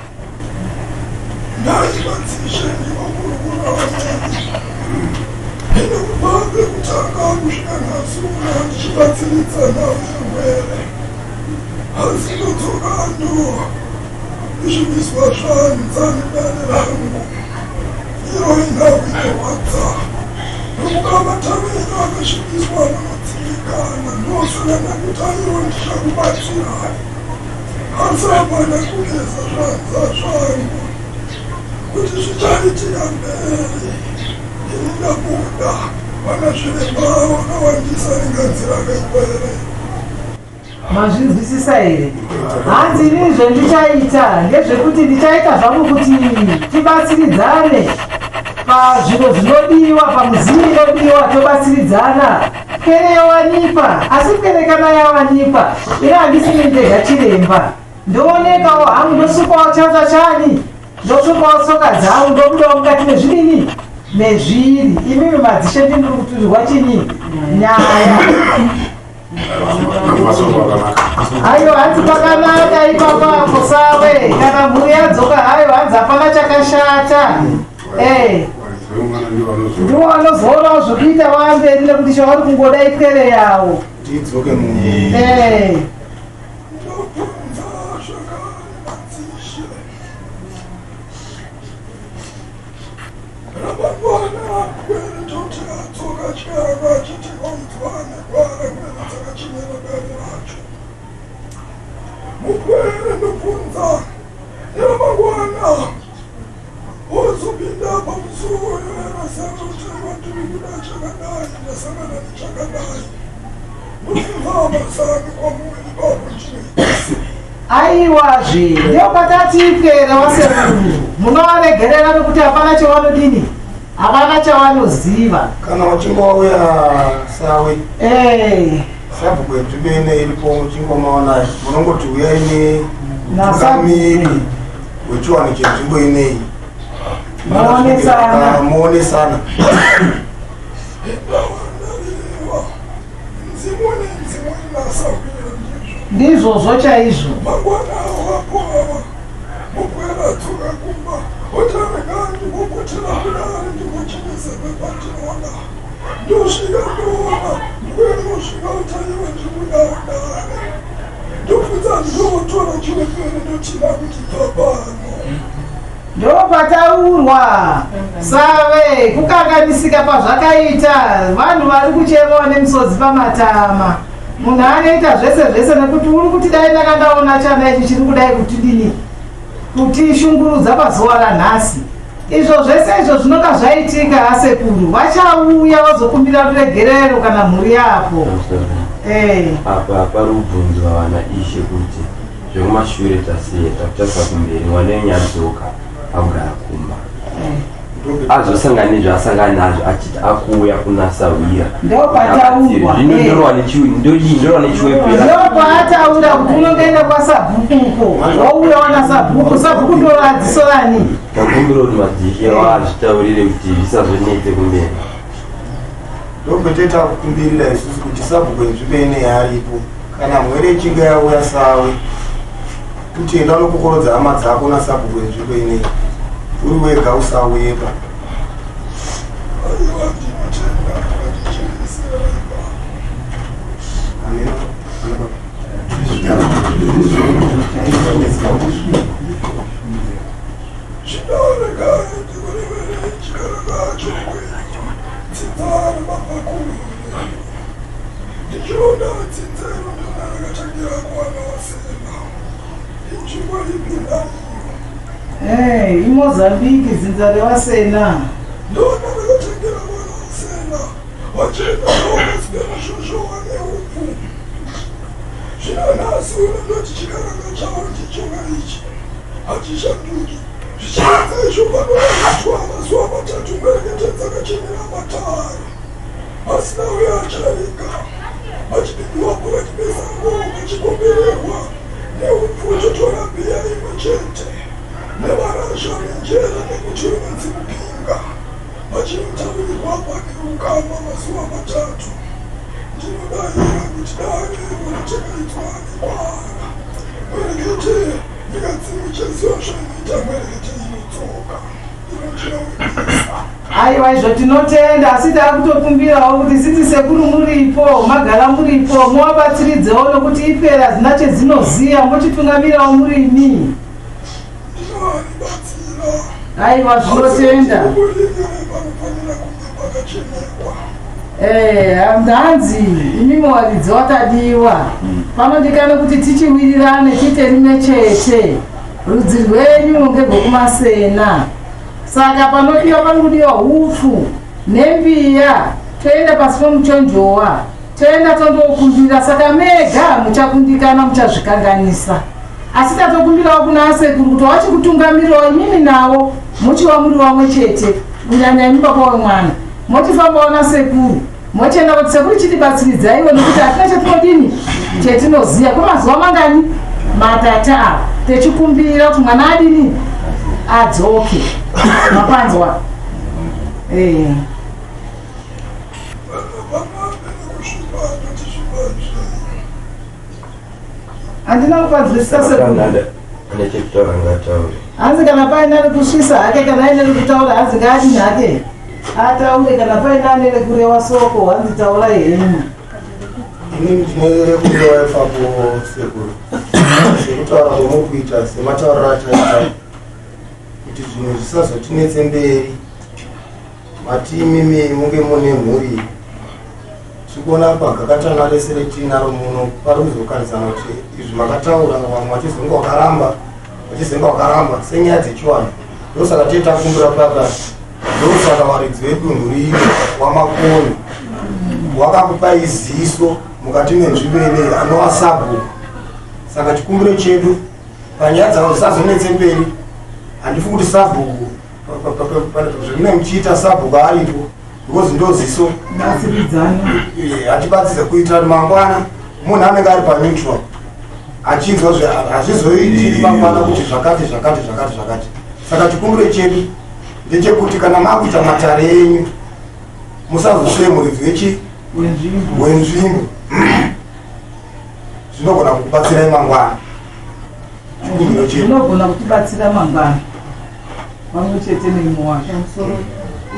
Speaker 8: Inokubambe kutanga kusvika nhasura ndichibatsiridza nhau zvirwere. Asi ndodzoka ndo izvimiswa zvanzani dare rangu. Iro nhau inorwadza. Nomukamataveno akasvimiswa munodzivikana ndosangana kuti airo ndichakubatsira. Asi hapana kugeza zvanza zvangu kuti zvichaitika mberi. Ndabuda vanazviremba vakawandisa ringanzira kakwere.
Speaker 3: Mazvinzwisisa here? Hanzi inini zvendichaita ndezvekuti ndichaita zvangu kuti tibatsiridzane pazvinhu zvinodiwa, pamuzivi inodiwa tobatsiridzana. Pere yawanikwa, asi pere kana yawanikwa iri handisini ndega chiremba. Ndoonekawo hangu ndosukawo chanza chani, ndosukawo tsoka dzangu ndobudawo mukati mezvinini nezviri. Imimi madzishe ndiri kuturirwa chini nyaya. Hayo hanzi pakanaka ipapapo sawe kana mhuri yadzoka hayo hanzi hapana chakashata. Ndiwo vanozoonawo zvokuita vamberi nekuti chavari kungoda ipere yawo. Aiwazve ndio patatipera vasekuru munovaregerera nekuti hapana chavanodini, hapana chavanoziva.
Speaker 2: Kana wachinge wauya sawe sabhuku yetubene iripo uchingomaona munongoti uyai nemutungamiri wechivanhu chenzvimbo ineyi muonesana.
Speaker 3: Ndizvozvo chaizvo. Ndopataurwa save kukanganisika pazvakaita vanhu vari kuchemawo nemisodzi pamatama. Munhu anoita zvese zvese nekuti uri kuti dai ndakandaona chana ichi chiri kudai kutidini kutishungurudza pazuva ranhasi. Izvo zvese izvo zvinonga zvaitika asekuru vachauya vazokumbira ruregerero kana mhuri yapo.
Speaker 4: Apa parubvunzwa vana ishe kuti
Speaker 9: zvokumashure tasiyeta kuchasa kumberi mwana wenyu adzoka agara kumba azosangana nezvaasangana nazvo achiti akuuya kunasawira zvino ndorwa nechiwepera
Speaker 3: ndopaataura kuti unongoenda kwasabhukuko wauya wana sabhuku sabhuku ndoradzisorani
Speaker 9: takumbira kuti madhishe wazvitaurire kuti zvisazonete kumberi
Speaker 2: ndopeteta kukumbirira isusu kuti sabhuku enzvimbo ine yaripo kana mwere ichinge yauya sawe kuti enda nokukorodza hama dzako nasabhuku enzvimbo ineyi uri wega usauyepa
Speaker 3: Hey, iMozambique zinza rewasena. Aiwa izvo tinotenda asi takutokumbirawo kuti siti sekuru muripo magara muripo muvabatsiridzewo nokuti ipera hazina chedzinoziya mochitungamirawo murimi. Aiwa zvinotenda. Hanzi imimi waridzi watadiwa panodikana kuti tichiwirirane tiite rimwe chete rudzi rwenyu ngerwekumasena. Saka panodiwa panodiwa upfu nembiya toenda pasi pomuchonjowa toenda tondokumbira saka mega muchakundikana muchazvikanganisa asi tatokumbirawo kuna asekuru kuti wachikutungamirawo imimi nawo muchiwa muri wamwe chete kunyanya imi baba wemwana motifambawo nasekuru mochienda kuti sekuru chitibatsiridzaiwo nekuti hatina chetinodini chetinoziya kwemazuva mangani matata ava techikumbira kuti mwana adini adzoke mapanzwa. Andina kupanzwisisa sekuru. Hanzi kana paina rekusvisa hake kana aine rekutaura hanzi ngaadini hake ataure kana paina ane rekurewa soko hanzi taura henyu.
Speaker 2: Inini ndine rekurewa ipapo sekuru sekutaura kwemukuita sematauriro ataita kuti zvinhu zvisazotinetse mberi matimimi munge mune mhuri tikuona pagakatana rese retinaro muno parikuzokarisana kuti izvi makataura vamwe vachizenge wakaramba senyaya dzechivanhu ndosaka tiye takumbira pakati ndosaka varidzi vedunhu rino wamakoni wakakupa iziso mukati menzvimbo ineyi anova sabhuku saka chikumbiro chedu panyaya dzavo zisazonetse mberi handifu kuti sabhuku zvimine muchiita sabhuku aripo because ndoziso hatibatsize kuitira kuti mangwana munhu anenge ari paneutral achinzwa hazvizoitiri mangwana kuti zvakati saka chikumbiro chedu ndechekuti kana makuita matare enyu musazosveye muridzi wenzvimbo zvinogona kukubatsirai mangwana chikumbiro chedu
Speaker 3: zvinogona kutibatsira mangwana pamwe chete neimwe wacho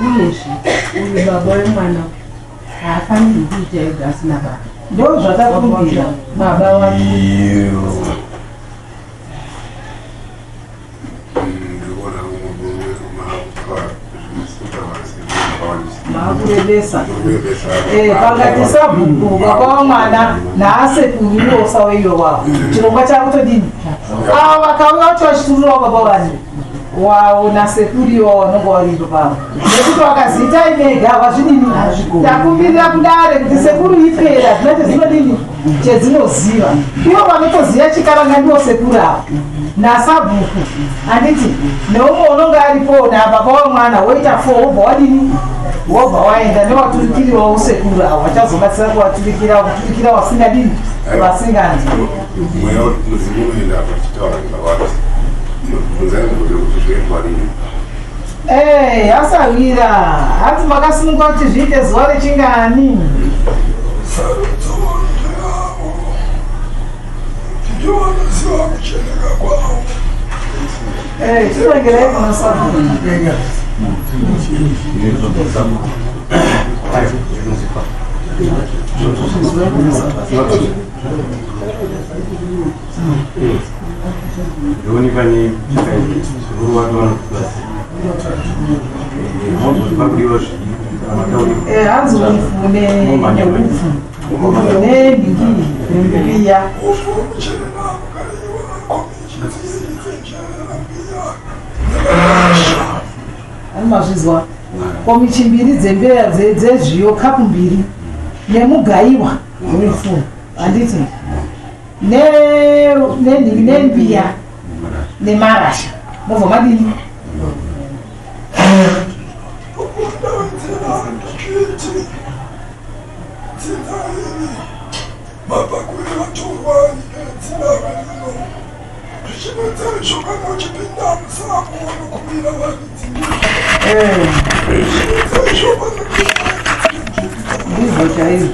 Speaker 7: uyezve uyu baba wemwana haafaniri kuita ega asina baba
Speaker 3: ndo zvatakumbira baba wake makurebesa pakati sabhuku baba wamwana naasekuru osaweyo wavo chirongwa chakutodini ava vakauya kuti vachitururawo baba vani wao nasekuriwo vanonga varipo pavo nekuti vakaziita inega vazvidini takumbirira kudare kuti sekuru ipera dzinati zinodini chedzinoziva ivo vanotoziva chikaranga ndiwo sekuru avo nasabhuku handiti neumwe unonga aripo nababa wamwana woita 4 wobva wadini wobva waenda nevaturikiriwa usekuru avo vachazobatsira kuvaturikira kuturikira vasingadini vasinganzi asawira hati makasimuka kuti zviite zuva rechingani tirengerei kunosabu hanzi umfune nembiya animazvizwa komichi mbiri dzembera dzezviyo kapu mbiri nemugaiwa wemfumo handiti nembiya nemarasha mobva madini ndizvo chaizvo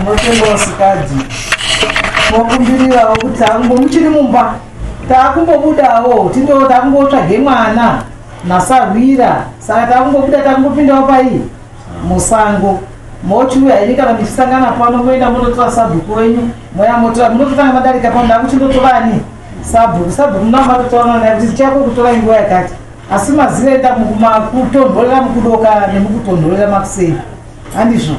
Speaker 3: munotenga wasikadzi mokumbirirawo kuti tangu muchiri mumba takumbobudawo takumbotsvage mwana nasarwira saka takumbobuda takumbopindawo pai musango mochiuya ini kana muchisangana pano moenda munotora sabhuku wenyu moya motora munototanga madarika pano ndakuchindotorani sabhuku munamatotoranana kuti chako kutora nguva yakati asi maziroenda mukutonhorera mukudoka nemukutonhorera makusei handizvo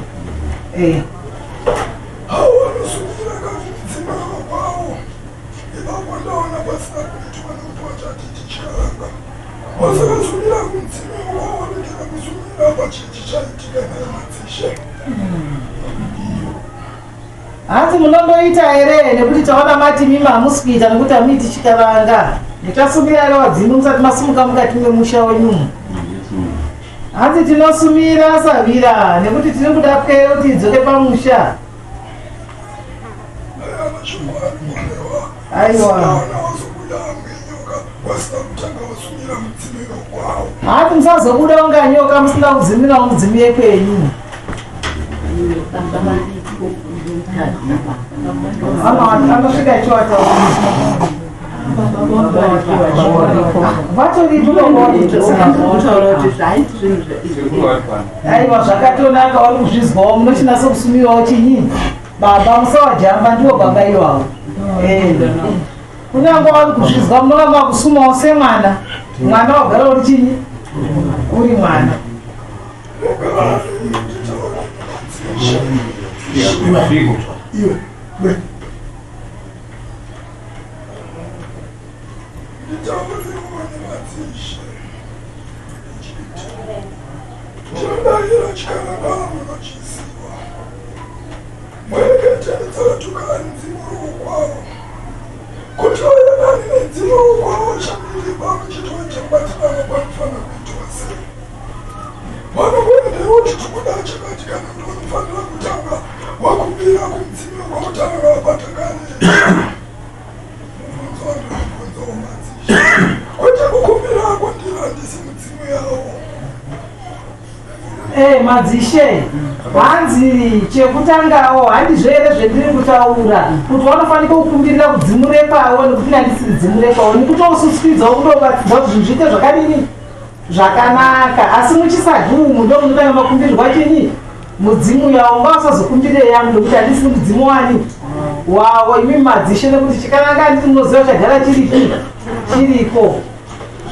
Speaker 3: hanzi munondoita here nekuti taona mati mimi hamusi kuita nekuti hamuiti chikaranga muchasumira here wadzimu musati masumuka mukati memusha wenyumu hanzi tinosumira savira nekuti tiri kuda pwero kuti idzoke pamusha aiwa hati musazobuda unga nyoka musina kudzimirawo mudzimi yekwenyu anosvika ichiwata aiwa zvakatonaka wari kuzvizwawo munochinasa kusumirawo chinyi baba musawajamba ndiwo baba iwawo kunyange wari kuzvizwa munoramba kusumawo semwana mwana wagara uri chinyi uri mwana madzishe hanzi chekutangawo handizvo here zvendiri kutaura kuti wanofanika kukumbirira kudzimure kwawo nekuti handisiri dzimure kwawo nekutousiswidzawo kundobatidza kuti zviite zvakadini zvakanaka asi muchisadhumu ndo munotanga makumbirwa chinyi mudzimu yawo ngausazokumbirire yangu nekuti handisiri mudzimu wani wawo imi madzishe nekuti chikanaka handiti munoziva chagara chiripo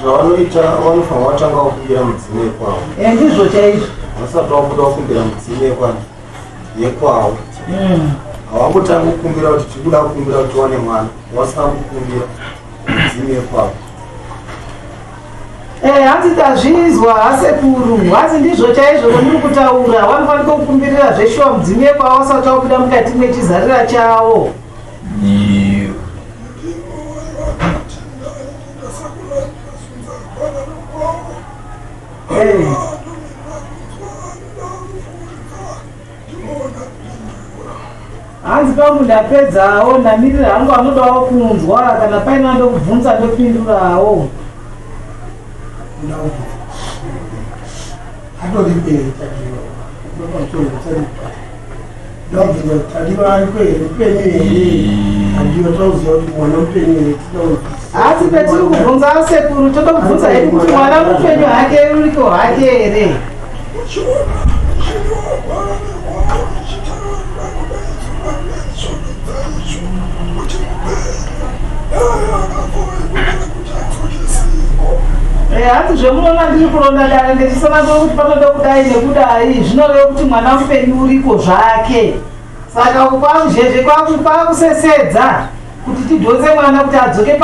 Speaker 2: zvavanoita vanofanira vatanga kukumbira mudzimu yekwavo
Speaker 3: ndizvo chaizvo
Speaker 2: vasati vabuda kukumbira mudzimu yekwavo hawangotanga kukumbira kuti tikuda kukumbira kuti wane mwana, wasina kukumbira dzime kwavo.
Speaker 3: Hanzi tazvizwa asekuru, hanzi ndizvo chaizvo muri kutaura, vanofanika kukumbirira zveshuwa mudzime kwavo vasati vabuda mukati mwechizarira chavo. Hanzi pamunhu apedzawo namirira hangu anodawo kunzwa kana paine andokubvunza ndopindurawo. Asi petiri kubvunza asekuru toda kubvunza hedu kuti mwana mupenyu hake uriko hake here. Hanzi zvemunoona ndiri kuronda dare ndechisana kuti panoda kudai nekudai zvinoreva kuti mwana mupenyu uriko zvake. Saka kwakuzhezhe kwakusesedza kuti tidhonze mwana kuti adzoke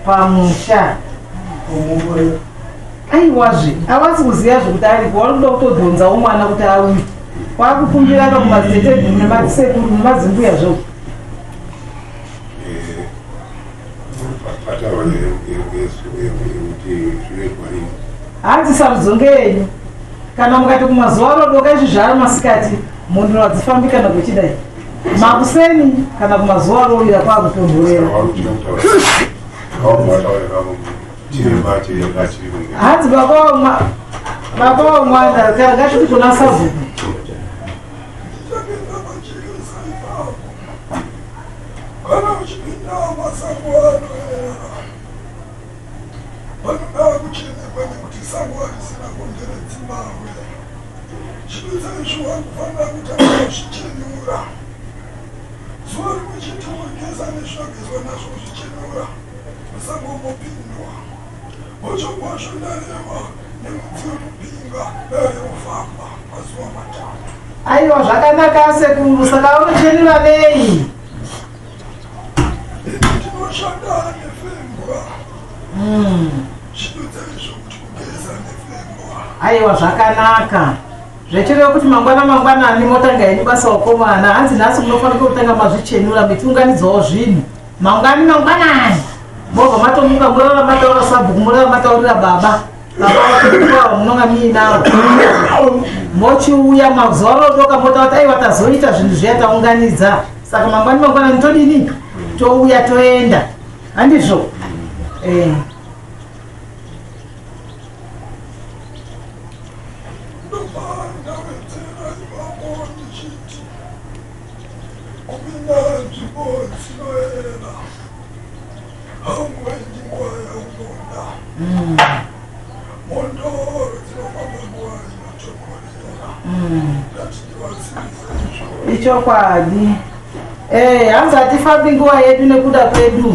Speaker 3: pamusha. Aiwazve havasi kuziva zvekuti ariko vanoda kutodhonzawo mwana kuti auye. Kwakukumbirana kumadziteteguru nemasekuru nemadzimbuya zvo. Hanzi sarudzo ngeyenyu. Kana mukati kumazuva rodoka izvizvara masikati munhu wadzifambi kana kuchidai. Makuseni kana kumazuva rovira kwakutonhorera. Hanzi baba wamwana ngachiti kuna sabhuku. Aiwa zvakanaka asekuru, saka unochenura nei? Aiwa zvakanaka. Zvechireva kuti mangwanani motanga yenyu basa wakomana. Hanzi nhasi munofanira kutanga mazvichenura metiunganidzawo zvinhu. Mangwanani. Mobva matomuka murara mataura sabhuku, murara mataurira baba. Baba munonga muinawo. Mochiuya mazuva rodoka motauti aiwa tazoita zvinhu zviya taunganidza. Saka mangwanani todini? Touya toenda. Handizvo? Ichokwadi. Hanzi hatifambi nguva yedu nekuda kwedu.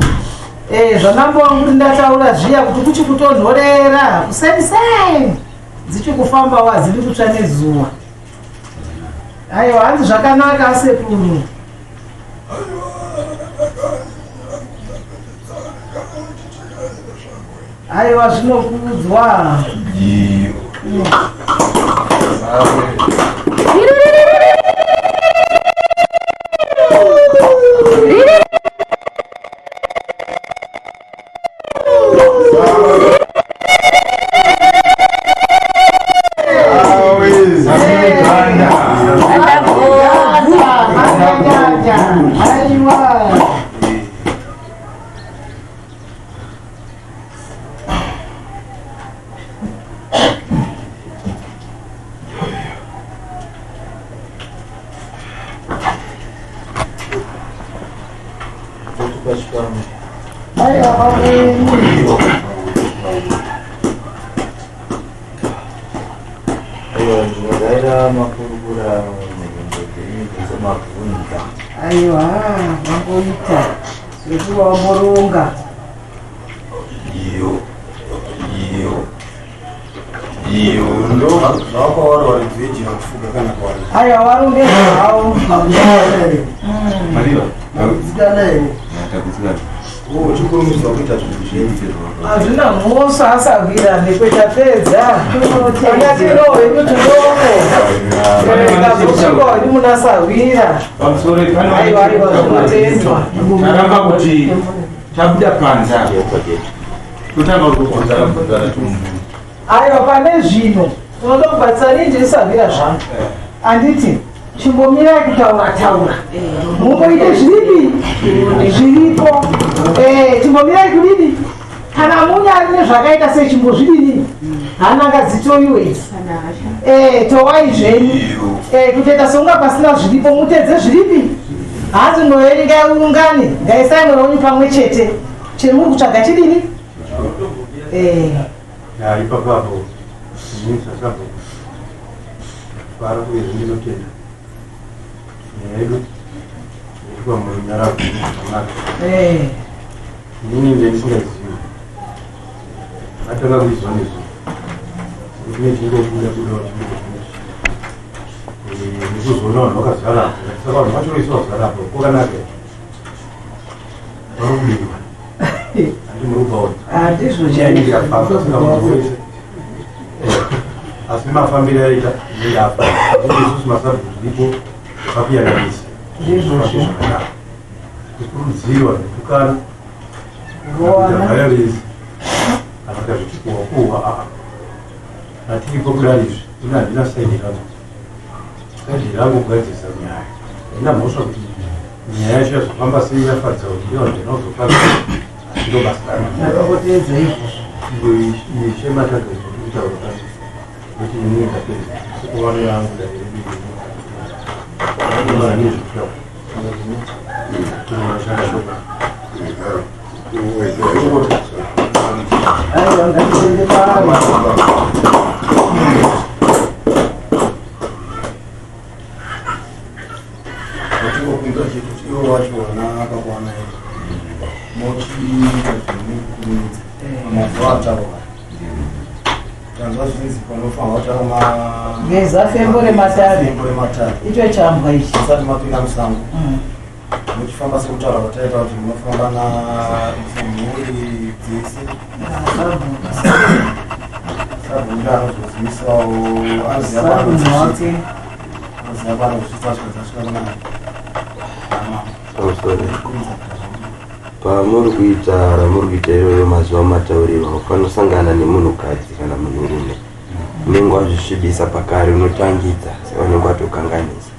Speaker 3: Zvandambova kuti ndataura zviya kuti kuchikutonhorera kuseni dzichikufamba wadziri kutsva nezuva. Aiwa hanzi zvakanaka asekuru. Aiwa zvinokudzwa. Aiwa, vangoita zvekuva wamoronga. Aiwa, warongedza hawo.
Speaker 4: Mariva.
Speaker 5: Makudzikana ere.
Speaker 4: Takudzikana.
Speaker 2: Oh, chikurumidza kuita zvinhu zviite.
Speaker 3: Hazvina mhoso asavhira nekwetapedza. Anyatirowe kuti ndomo. Kazosuka munasavhira.
Speaker 4: Pamusoro pano
Speaker 3: aiwa zvinotendwa.
Speaker 4: taramba kuti tabuda panza. Totanga kubvunza
Speaker 3: aiwa pane zvino unoda kubatsira nini ndisavhira zvangu anditi chimbomira kutaura mumboite zviripo chimbomira kudini kana munyari nezvakaita sechimbozvidini hana ngadzitoiwe idzi towai zvenyu kutoita songa pasina zviripo mutedze zviripi hanzi mwoyo ngaiungane ngaisai mwoyo wenyu pamwe chete chiri muri kutsvaga chidini
Speaker 2: ipapapo inini sasavo para kuye zvindinotenda nyaya yedu ikupa murunyarako zvakanaka inini ndendisingaizivi atanga kuizwa nezvo kune chingobuda budawo ndikuzoona vanhu vakazarapo saka vanhu vachoiswa vazarapo kokanaka varikubirwa
Speaker 3: handizvo
Speaker 2: asi mafambiro aita ndafa isusu masabhu zviripo zvakuyananisa zvakanaka tikurudzirwa netukana kuitavayavezi kana kuita zvichikuhwa hatiripo kudari izvi ina handina saidi rangu kugadzisa nyaya handina mhosva kuti nyaya yacho yazofamba sei yafadza kuti iyo ndinozofamba
Speaker 3: ndakotedza
Speaker 2: ishema takazokutaura kuti inini ndapedza sikuwano yangu
Speaker 3: aiwa ngatiende paro
Speaker 2: vatingokuita chekuti ivo vacho vana akakwana mochiita mavo ataura tanzwa zvinzi panofanwa kutanga
Speaker 3: geza fembo rematare icho chambwa ichi
Speaker 2: asati mapinda musango muchifamba sekutaura kwataita kuti munofamba namhuri dzese sabhunda anozozivisawo aziva pano kusvitsa zvakazasvika kunaa
Speaker 9: pamuri kuita iyoyo mazuva mataurirwa ufanira kusangana nemunhukadzi kana munhurume unenge wazvisvibisa pakare unotangidza saka unenge watokanganisa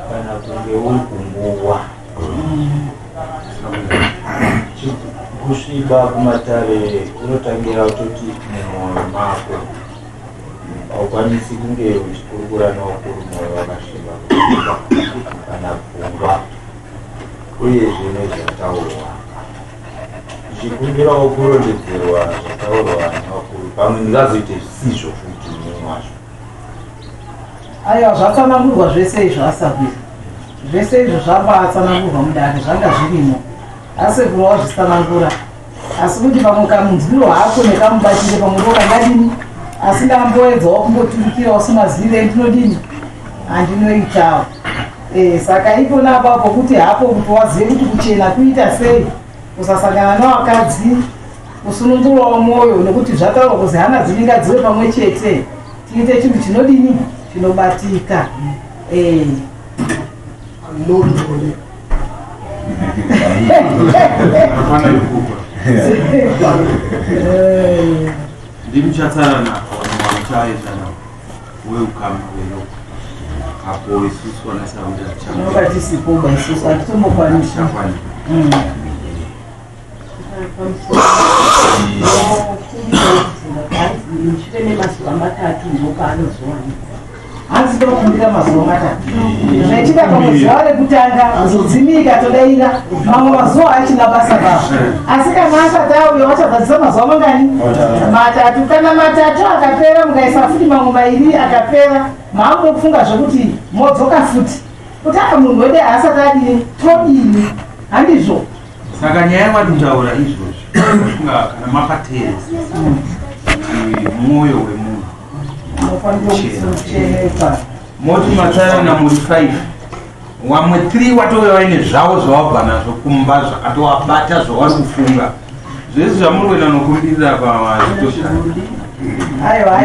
Speaker 6: kana kunge uri kunguva kusviba kumatare unotangira kutoti mumwoyo mako haukwanisi kunge uchikurukura newakuru mwoyo wakasviba kana pfungwa uye zvine zvataurwa zvichikumbirawo kurondedzerwa zvataurwa nevakuru pamwe ndingazoite zvisizvo futi mumwe wazvo
Speaker 3: aiwa zvatsanangurwa zvese izvo asabvira zvese izvo zvambaatsanangurwa mudare zvanga zvirimo asi kuva wazvitsanangura asi kuti pamwe kamunzwiro hako nekamubatire pamwe ndokangadini asi ndamboedzawo kumboturukirawo semazive ndinodini handinoitawo saka ipona apapo kuti hapo kuti wazive kuti kuchena kuita sei kusasangana nevakadzi kusunungurawo mwoyo nekuti zvataurwa kuzi hana dzinenga dzive pamwe chete tiite chinhu chinodini chinobatika
Speaker 4: ndimuchatsarana wamuchaezana weukama wero apo isusu
Speaker 3: vanasauda tisipoba isusu hatitombokwanisa hanzi tokumbira mazuva matatu zvaitika pamuzuva rekutanga azodzimika todaira mamwe mazuva achina basa bavo asi kana asati auya wachadzadzisa mazuva mangani matatu kana matatu akapera mukaisa futi mamwe mairi akapera maambofunga zvekuti modzoka futi kutanga munhu wede haasati adini todini handizvo
Speaker 4: saka nyaya yamadutaura izvozvo funga kana makateedza mwoyo wemunhu
Speaker 3: unofanira kuchekwa
Speaker 4: moti matsara namuri 5 wamwe 3 watove vaine zvavo zvawabva nazvo kumba zvakatowabata zvavari kufunga zvese zvamuri kuenda nokumbirira pazvitoshanda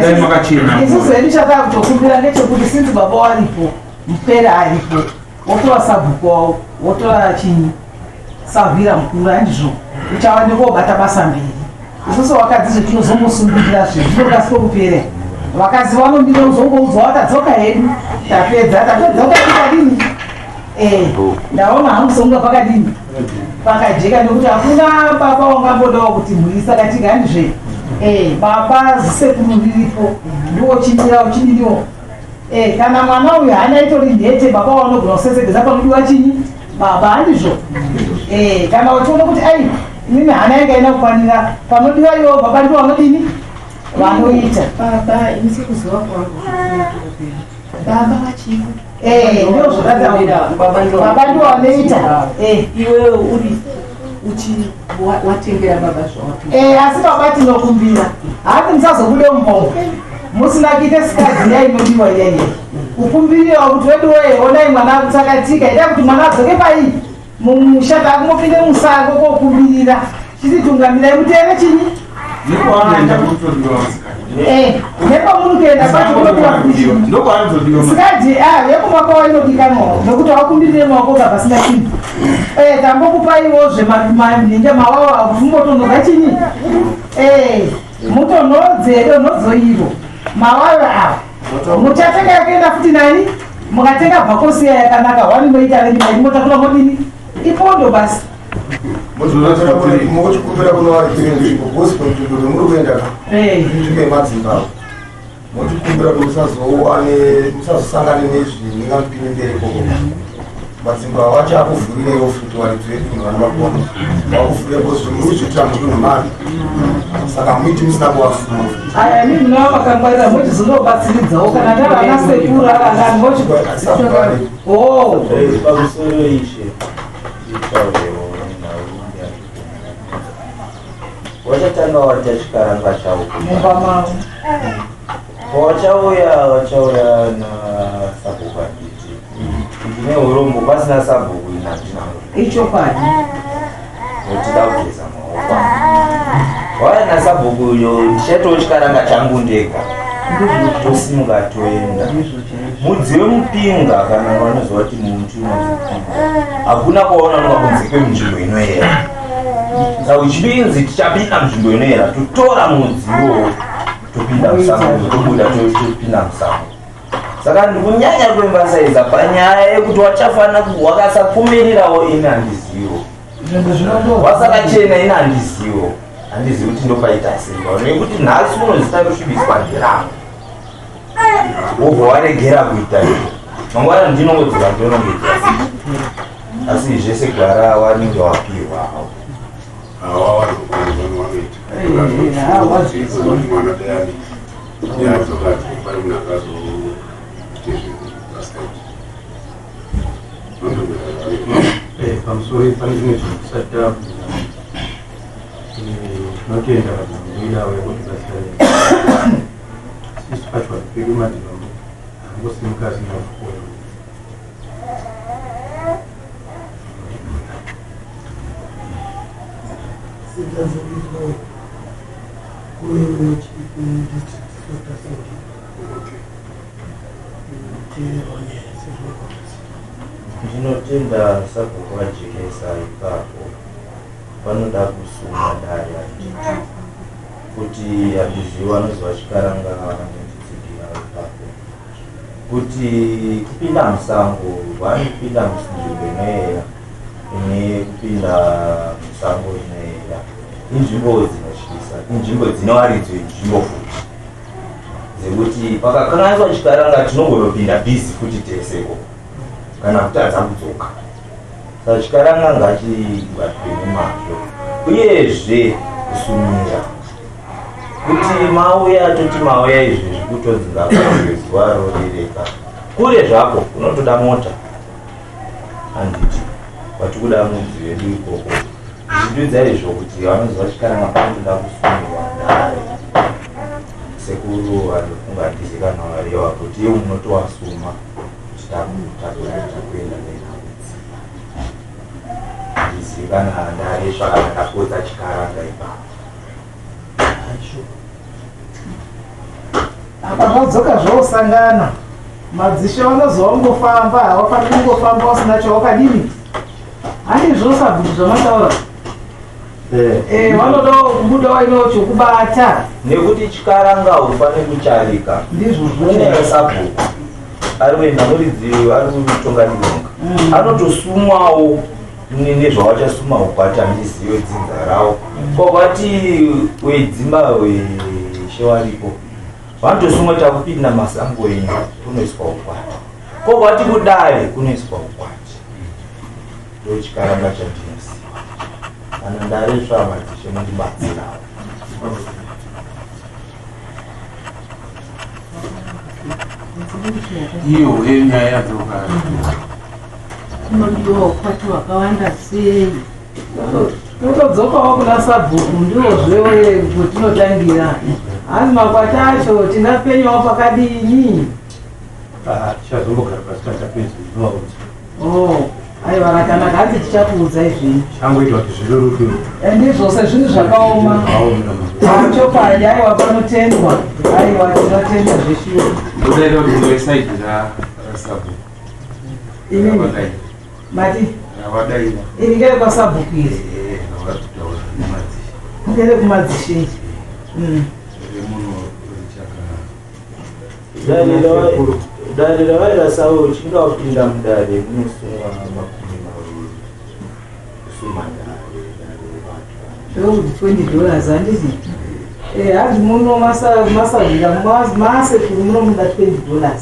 Speaker 4: dai makachena
Speaker 3: isusu hedu chataa kutokumbira ngechekuti sinzi baba waripo mupera aripo wotora sabhuku wavo wotora chinyi savhira mukuru handizvo uchava nekobata basa mberi isusu vakadzi zvetinozombosungirira zvezvinokasika kupera vakazi vanombira uzongoudzwa watadzoka hedu tapedza ukadini ndaona hamusonga pakadini pakajeka nekuti hakuna baba wangambodawo kuti mhuri isakatika handizve baba zisekuru riripo ndiwo chimira uchidiniwo kana mwana uyu hana itori nhete baba wanogona kusesegeza panodiwa chinyi baba handizvo kana uchiona kuti ai inini hana yanga ina kufanira panodiwa iwo baba ndiwo vanodini vanoita
Speaker 7: baba inisi kuziva kwangu baba vachiva
Speaker 3: ndio zvakataura baba ndiwo vanoita
Speaker 7: iwewe uri watengera baba zvawati
Speaker 3: asi baba tinokumbira hati musazobude mumbongo musina kuite sikadzi yainodiwa iyaiye kukumbiriwa kuti wedu weye onai mwana akutsakatika ida kuti mwana adzoke pai mushata akumopinde musango kokumbirira chititungamirai mutere chinyi nepamunukuenda pachisikadzi yekumakawa inodikanwa nokuti wakumbirire mawakoga pasina chinhu tambokupaiwozve maninge mawawa akuti mumotonodza chinyi mutonhodze donhodzo iro mawayo ava muchatenga yakaenda futi nani mukatenga bhakosiya yakanaka wani moita rendimai motakura modini ipondo basi
Speaker 2: mukuchikumbira kunovarikirenzvimbo gospel nzvimbo muri kuenda nzvimbo yemadzimbawo muchikumbira kuti musazosangane nezvinengampini mberi koko madzimbawo wacho akuvhurirewo futi waridzedu munhu vana vakona wakuvhurirepo zvimuri zvoitira mutunhu mari saka muiti musina kuvafuma
Speaker 3: aya ni munova makangwarira mochizonobatsiridzawo kana ndavana sekuru akangani
Speaker 1: pamusoro ishe wachatanga watachikaranva chavo
Speaker 3: mumba mavo
Speaker 1: wachauya nasabhuku anditi ndine urombo pasina sabhuku inandinao
Speaker 3: ichokwadi
Speaker 1: notida kugeza maoko waya nasabhuku iyo ndichatowo chikaranga changu ndega tosimuka toenda mudziwe mupinga kana vanoziva kuti muntu unozipinga hakuna kuona ungakunze kwemunzvimbo inoyera saka uchipinzi tichapinda munzvimbo inoyera totora mudziwo topinda musango tobuda topinda musango saka ndikunyanya kwembasaiza panyaya yekuti wachafanira wakasakumirirawo ini handizivo wasakachena ini handizivo handizivi kuti ndopaita simba nekuti nhasi unozita kusvibiswa ngerangu wobva waregera kuita izvo mangwana ndinongodzika ndonongeita asi zvese gwara wanenge wapirwa
Speaker 10: pamusoro pane zvimwe zvinosata tinotenda vaida vekuti basa isu pacho vapedu madzimambo angosimuka asina kukona
Speaker 1: ndinotenda sabhuku vajekesa ipapo vanoda kusuma dare handiti kuti handiziva vanoziva chikaranga vanondidzigira ipapo kuti kupinda musango vanopinda munzvimbo inoyera ine kupinda musango inoyera inzvimbo dzinotyisa inzvimbo dzinovaridzwe nzvimbo futi dzekuti pakakanganiswa chikaranga tinongonopinda bhizi futi teseko kana kutadza kudzoka saka chikaranga ngachibatwe nemazvo uyezve kusumira kuti mauya toti mauya izvezvi kutodzinga zuva rorereka kure zvako unotoda mota handiti vatikuda mudzi wedu ikoko zvichidudza izvo kuti vanoziva chikaranga panotoda kusumirwa ndare sekuru vanofunga ndizikana vareva kuti iye unotovasuma kuti takuenda nena kana ndare zvakanaka kuita chikaranga ipapo.
Speaker 3: Apa vadzoka zvosangana madzishe vanozongofamba havafaniri kungofamba usina chawakadini. Hani zvosabhuku zvamataura vanoda kubuda waino chokubata
Speaker 1: nekuti chikaranga ufane kucharika
Speaker 3: ndizvo
Speaker 1: kune sabhuku ari kuenda muridzi ari kutonga dinonga anotosumwawo nezvawachasuma ukwata ndizive dzinza rawo kwavati wedzimba weshewaripo vanotosumwa takupinda masango enyu kunoiswa ukwata kwavati kudare kunoiswa ukwata ndo chikaranga chatinoziva kana ndare zvamadzishe mundibatsirawo
Speaker 4: iyo yenyaya yadzoka
Speaker 7: kunodiwa ukwati wakawanda sei
Speaker 3: totodzokawo kuna sabhuku ndizvozve kutinotangira asi makwati acho tingapenyawo pakadini
Speaker 10: tichazombogara pasi tatapedza inovaudza
Speaker 3: aiwa rakanaka hati tichakuudza izvini
Speaker 10: changoita kuti zvireruke
Speaker 3: ndizvose zvinhu zvakaoma chokwadi aiwa panotendwa aiwa tinotenda zveshiwo
Speaker 4: udaida kuti ndoesaidi rasabhuku
Speaker 3: inini mati
Speaker 4: ravadaira
Speaker 3: ini ngere kwasabhuku iri ngere kumadzishinji
Speaker 1: dare ravairasawo uchinge wapinda mudare munosungwa makumi maviri kusuma
Speaker 3: $20 handiti hanzi muno masavira masekuru munomuda $20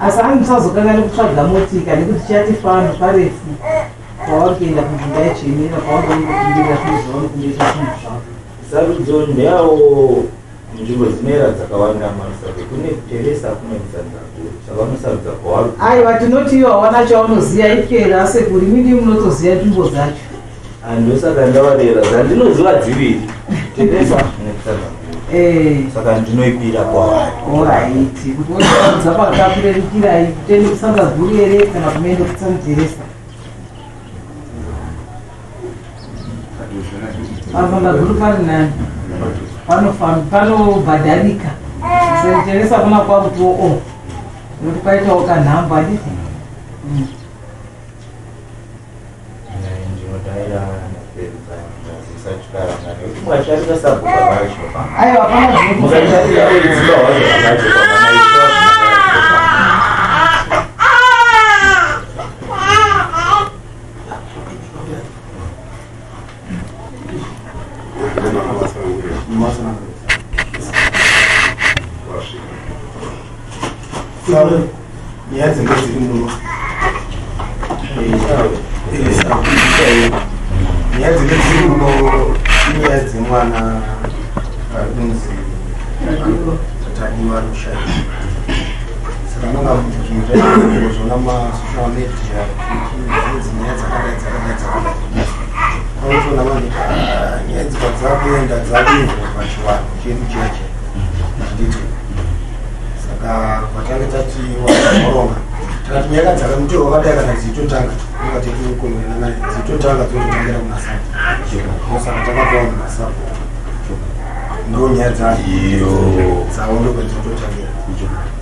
Speaker 3: asi hanzi musazokangani kutsvaga motika nekuti chatifano parefu kwavari kuenda kunzvimbo yachemera kwavari kumbira zvinhu kundoita zvinhu zvavo
Speaker 1: sarudzo ndeyawo nzvimbo dzinera dzakawanda marusabe kune teresa kune musanzakuru saka musarudza kwavari
Speaker 3: aiwa tinoti iwo hawana chaunoziva ikera sekuri mindi munotoziva nzvimbo dzacho
Speaker 1: ndosaka ndavarera dzandinoziva dziviri teresa nemusanzakuru saka ndinoipira kwavari
Speaker 3: oraiti kuti otaudza pakakurerikirai kutende kusanzakuru here kana kumeende kutsamuteresa pasanzakuru pari nani panobhadharika seteresa kuna kwakuti nekuti kwaitawo kanhamba handiti
Speaker 1: mwasharika sabhuku avaishopa
Speaker 3: aiwa pana
Speaker 1: mukasharika wedziva wazvo vakachopa vanaiswa
Speaker 2: nyaya dzinge dziri muno nyaya dzinge dziri muno inyaya dzemwana anonzi Tadiwa rushayi saka nonga zvona masocial media dzinyaya dzakadai pautoona vanhu nyaya dzikwa dzakuenda dzadirwa pachivanhu chedu cheche nditi saka kwatange tati waoronga takati nyaya dzaka muti wakadai kana dzitotanga inga tekukonwena naye dzitotanga dzototangira kunasapo saka takapawo munasapo ndo nyaya dzawo ndo kwedzitotangira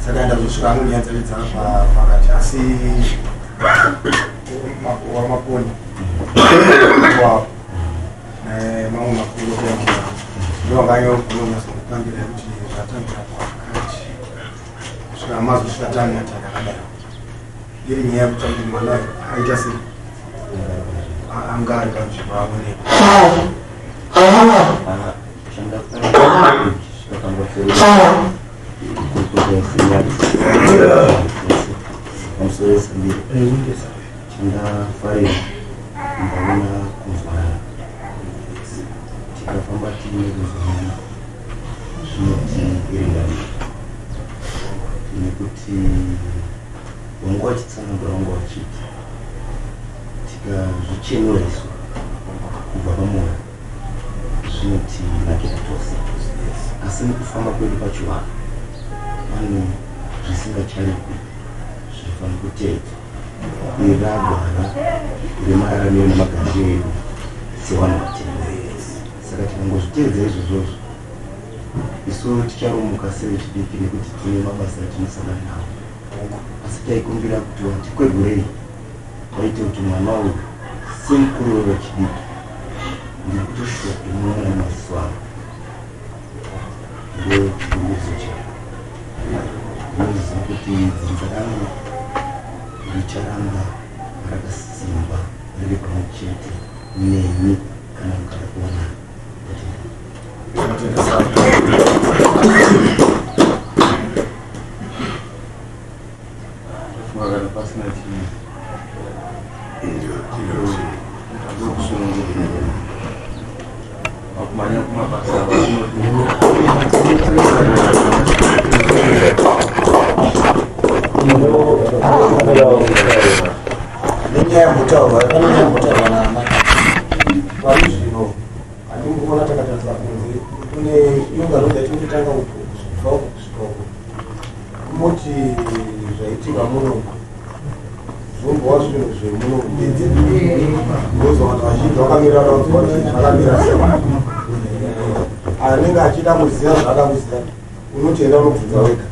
Speaker 2: saka ndazosvika hangu nyaya dzacho dzaka pakati asi wamaponi wavo mamwe makuru kuyangira ndovanganyogonyasokupambira kuti zvatangira pakati svika amazosvika tanatari akadai iri nyaya yekuti kuti mwana aita sei anga ari panzvimbo aoneka
Speaker 9: chindafarira ndaona kuzwana tikafamba tiine kuzwana zvinotiiringanira nekuti wangu wachitsanangura wangu wachiti tikazvichenuriswa kubva pamwoyo zvinotinakira tose asi mukufamba kwedu pachivanhu pane zvisingacharikwi zvinofanira kuteedzwa iragwana remararamiro nemagariro edu sevanhu vatendere. Saka tikangozviteedza izvozvozvo isu ticharomuka sevechidiki nekuti tine mabasa atinosangana nawo. Asi taikumbira kuti vatikwegurei vaite kuti mwana uyu semukuru wevechidiki ndiri kutoshuwa kumuona mazuva ano ndochirungudzo chavo. Ndinoziva kuti dzinza rangu richaramba rakasimba riri pamwe chete nemi kana mukada kuona
Speaker 2: Nyaya mutaura na varizvino handingoona takatarisa kunze kune ungano dzatinotanga kusvika kusvika uko kumoti zvaitika muno zvombova zvinhu zvemuno bedzi ndoza vanhu vazhinji vakamira vakamira anenge achida kuziva zvaakamuziva unotoenda unobvunza wega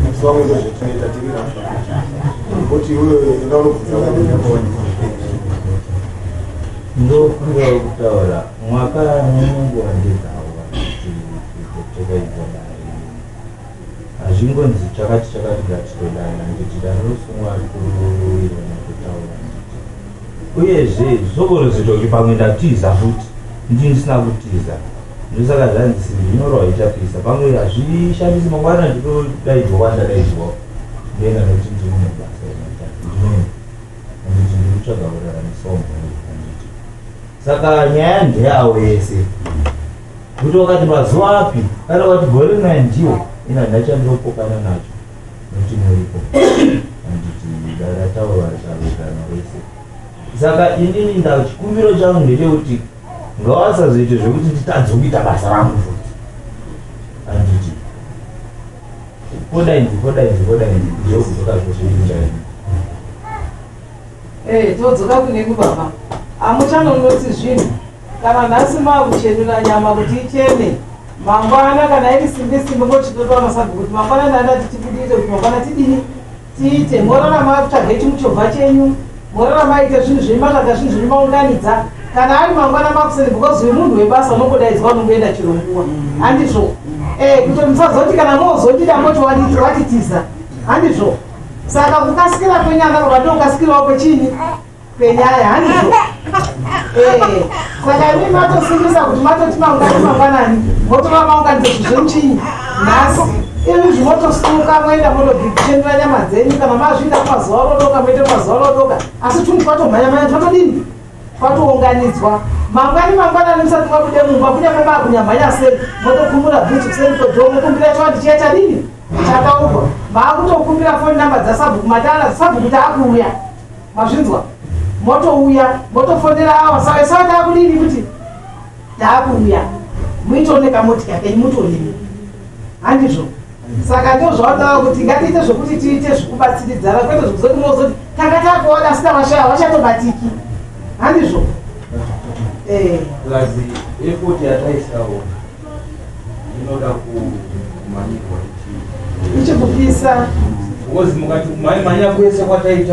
Speaker 2: asi vamwe ndozvetinoita tiri rasva kuti iwe enda unobvunza wega
Speaker 1: ndokuda kutaura mwaka mungu wandidzawo takaidza hazvingonzi chakati gatitodana nditida ndosungwa kuirwa nekutaura uyezve zvokorozita kuti pamwe ndatiza futi ndisina kutiza ndosaka zvanzi ndinyorwa ichapisa pamwe hazvishandisi mangwana nditodaidzwa kwandadaidzwa ndoenda nokuti ndimunobasa anditi ndikutsvaga kuraramisombo. Saka nyaya ndeyawo yese kuti wakati mazuva api kana kuti gore naye ndiwo ina ndachandopokana nacho nokuti muripo anditi darataura richarugana wese. Saka inini chikumbiro changu ndechekuti ngawasazoite zvekuti nditadzokuita basa rangu futi anditi podainzi ndokudzoka zvozviinjaini
Speaker 3: todzoka kune kubaba amuchanonoti zvinhu kana nhasi makuchenura nyama kuti ichene mangwana kana iri simbe ngochitotoa masaga kuti mangwana ndandati tipudire kuti mangwana tidini tiite morarama kutsvaga chimuchovha chenyu morarama ite zvinhu zvematsvaga zvinhu zvinomaunganidza kana ari mangwana makuseni because wemunhu webasa unongodaidzwa unongoenda chironguwa handizvo kuti musazoti kana mozodida moti watitiza handizvo. Saka kukasikira kwenyanga kwatokasikirawo kwechini kwenyaya handizvo. Saka imi matosimbisa kuti matoti mangwanani motora maunganidzo zvezvemuchinyi nhasi imi zvimotosuka moenda mondogichenura nyama dzenyu kana mazvinda kumazuva rodoka moite mazuva rodoka asi tunhu twatomhanyamhanya twatodini twatounganidzwa mangwanani musati mwabude mumba kunyama makunyamhanya sei motokumura bhuchi kuseni kwedhoo mokumbira chwandichiita dini chakaurwa maakutokumbira foni namba dzasabhuku matara sabhuku taakuuya mazvinzwa motouya motofonera awa sawa taakudini kuti taakuuya muitooneka motika kenyu mutonini handizvo. Saka ndio zvawataura kuti ngatiite zvokuti tiite zvikubatsiridzana kwete zvokuzoti mozoti tanga takuona sina vashaya vachatobatiki handizvo.
Speaker 1: Lazi effort yataisawo inoda kumanyirwa ichikupisa because mukati kumanya kwese kwataita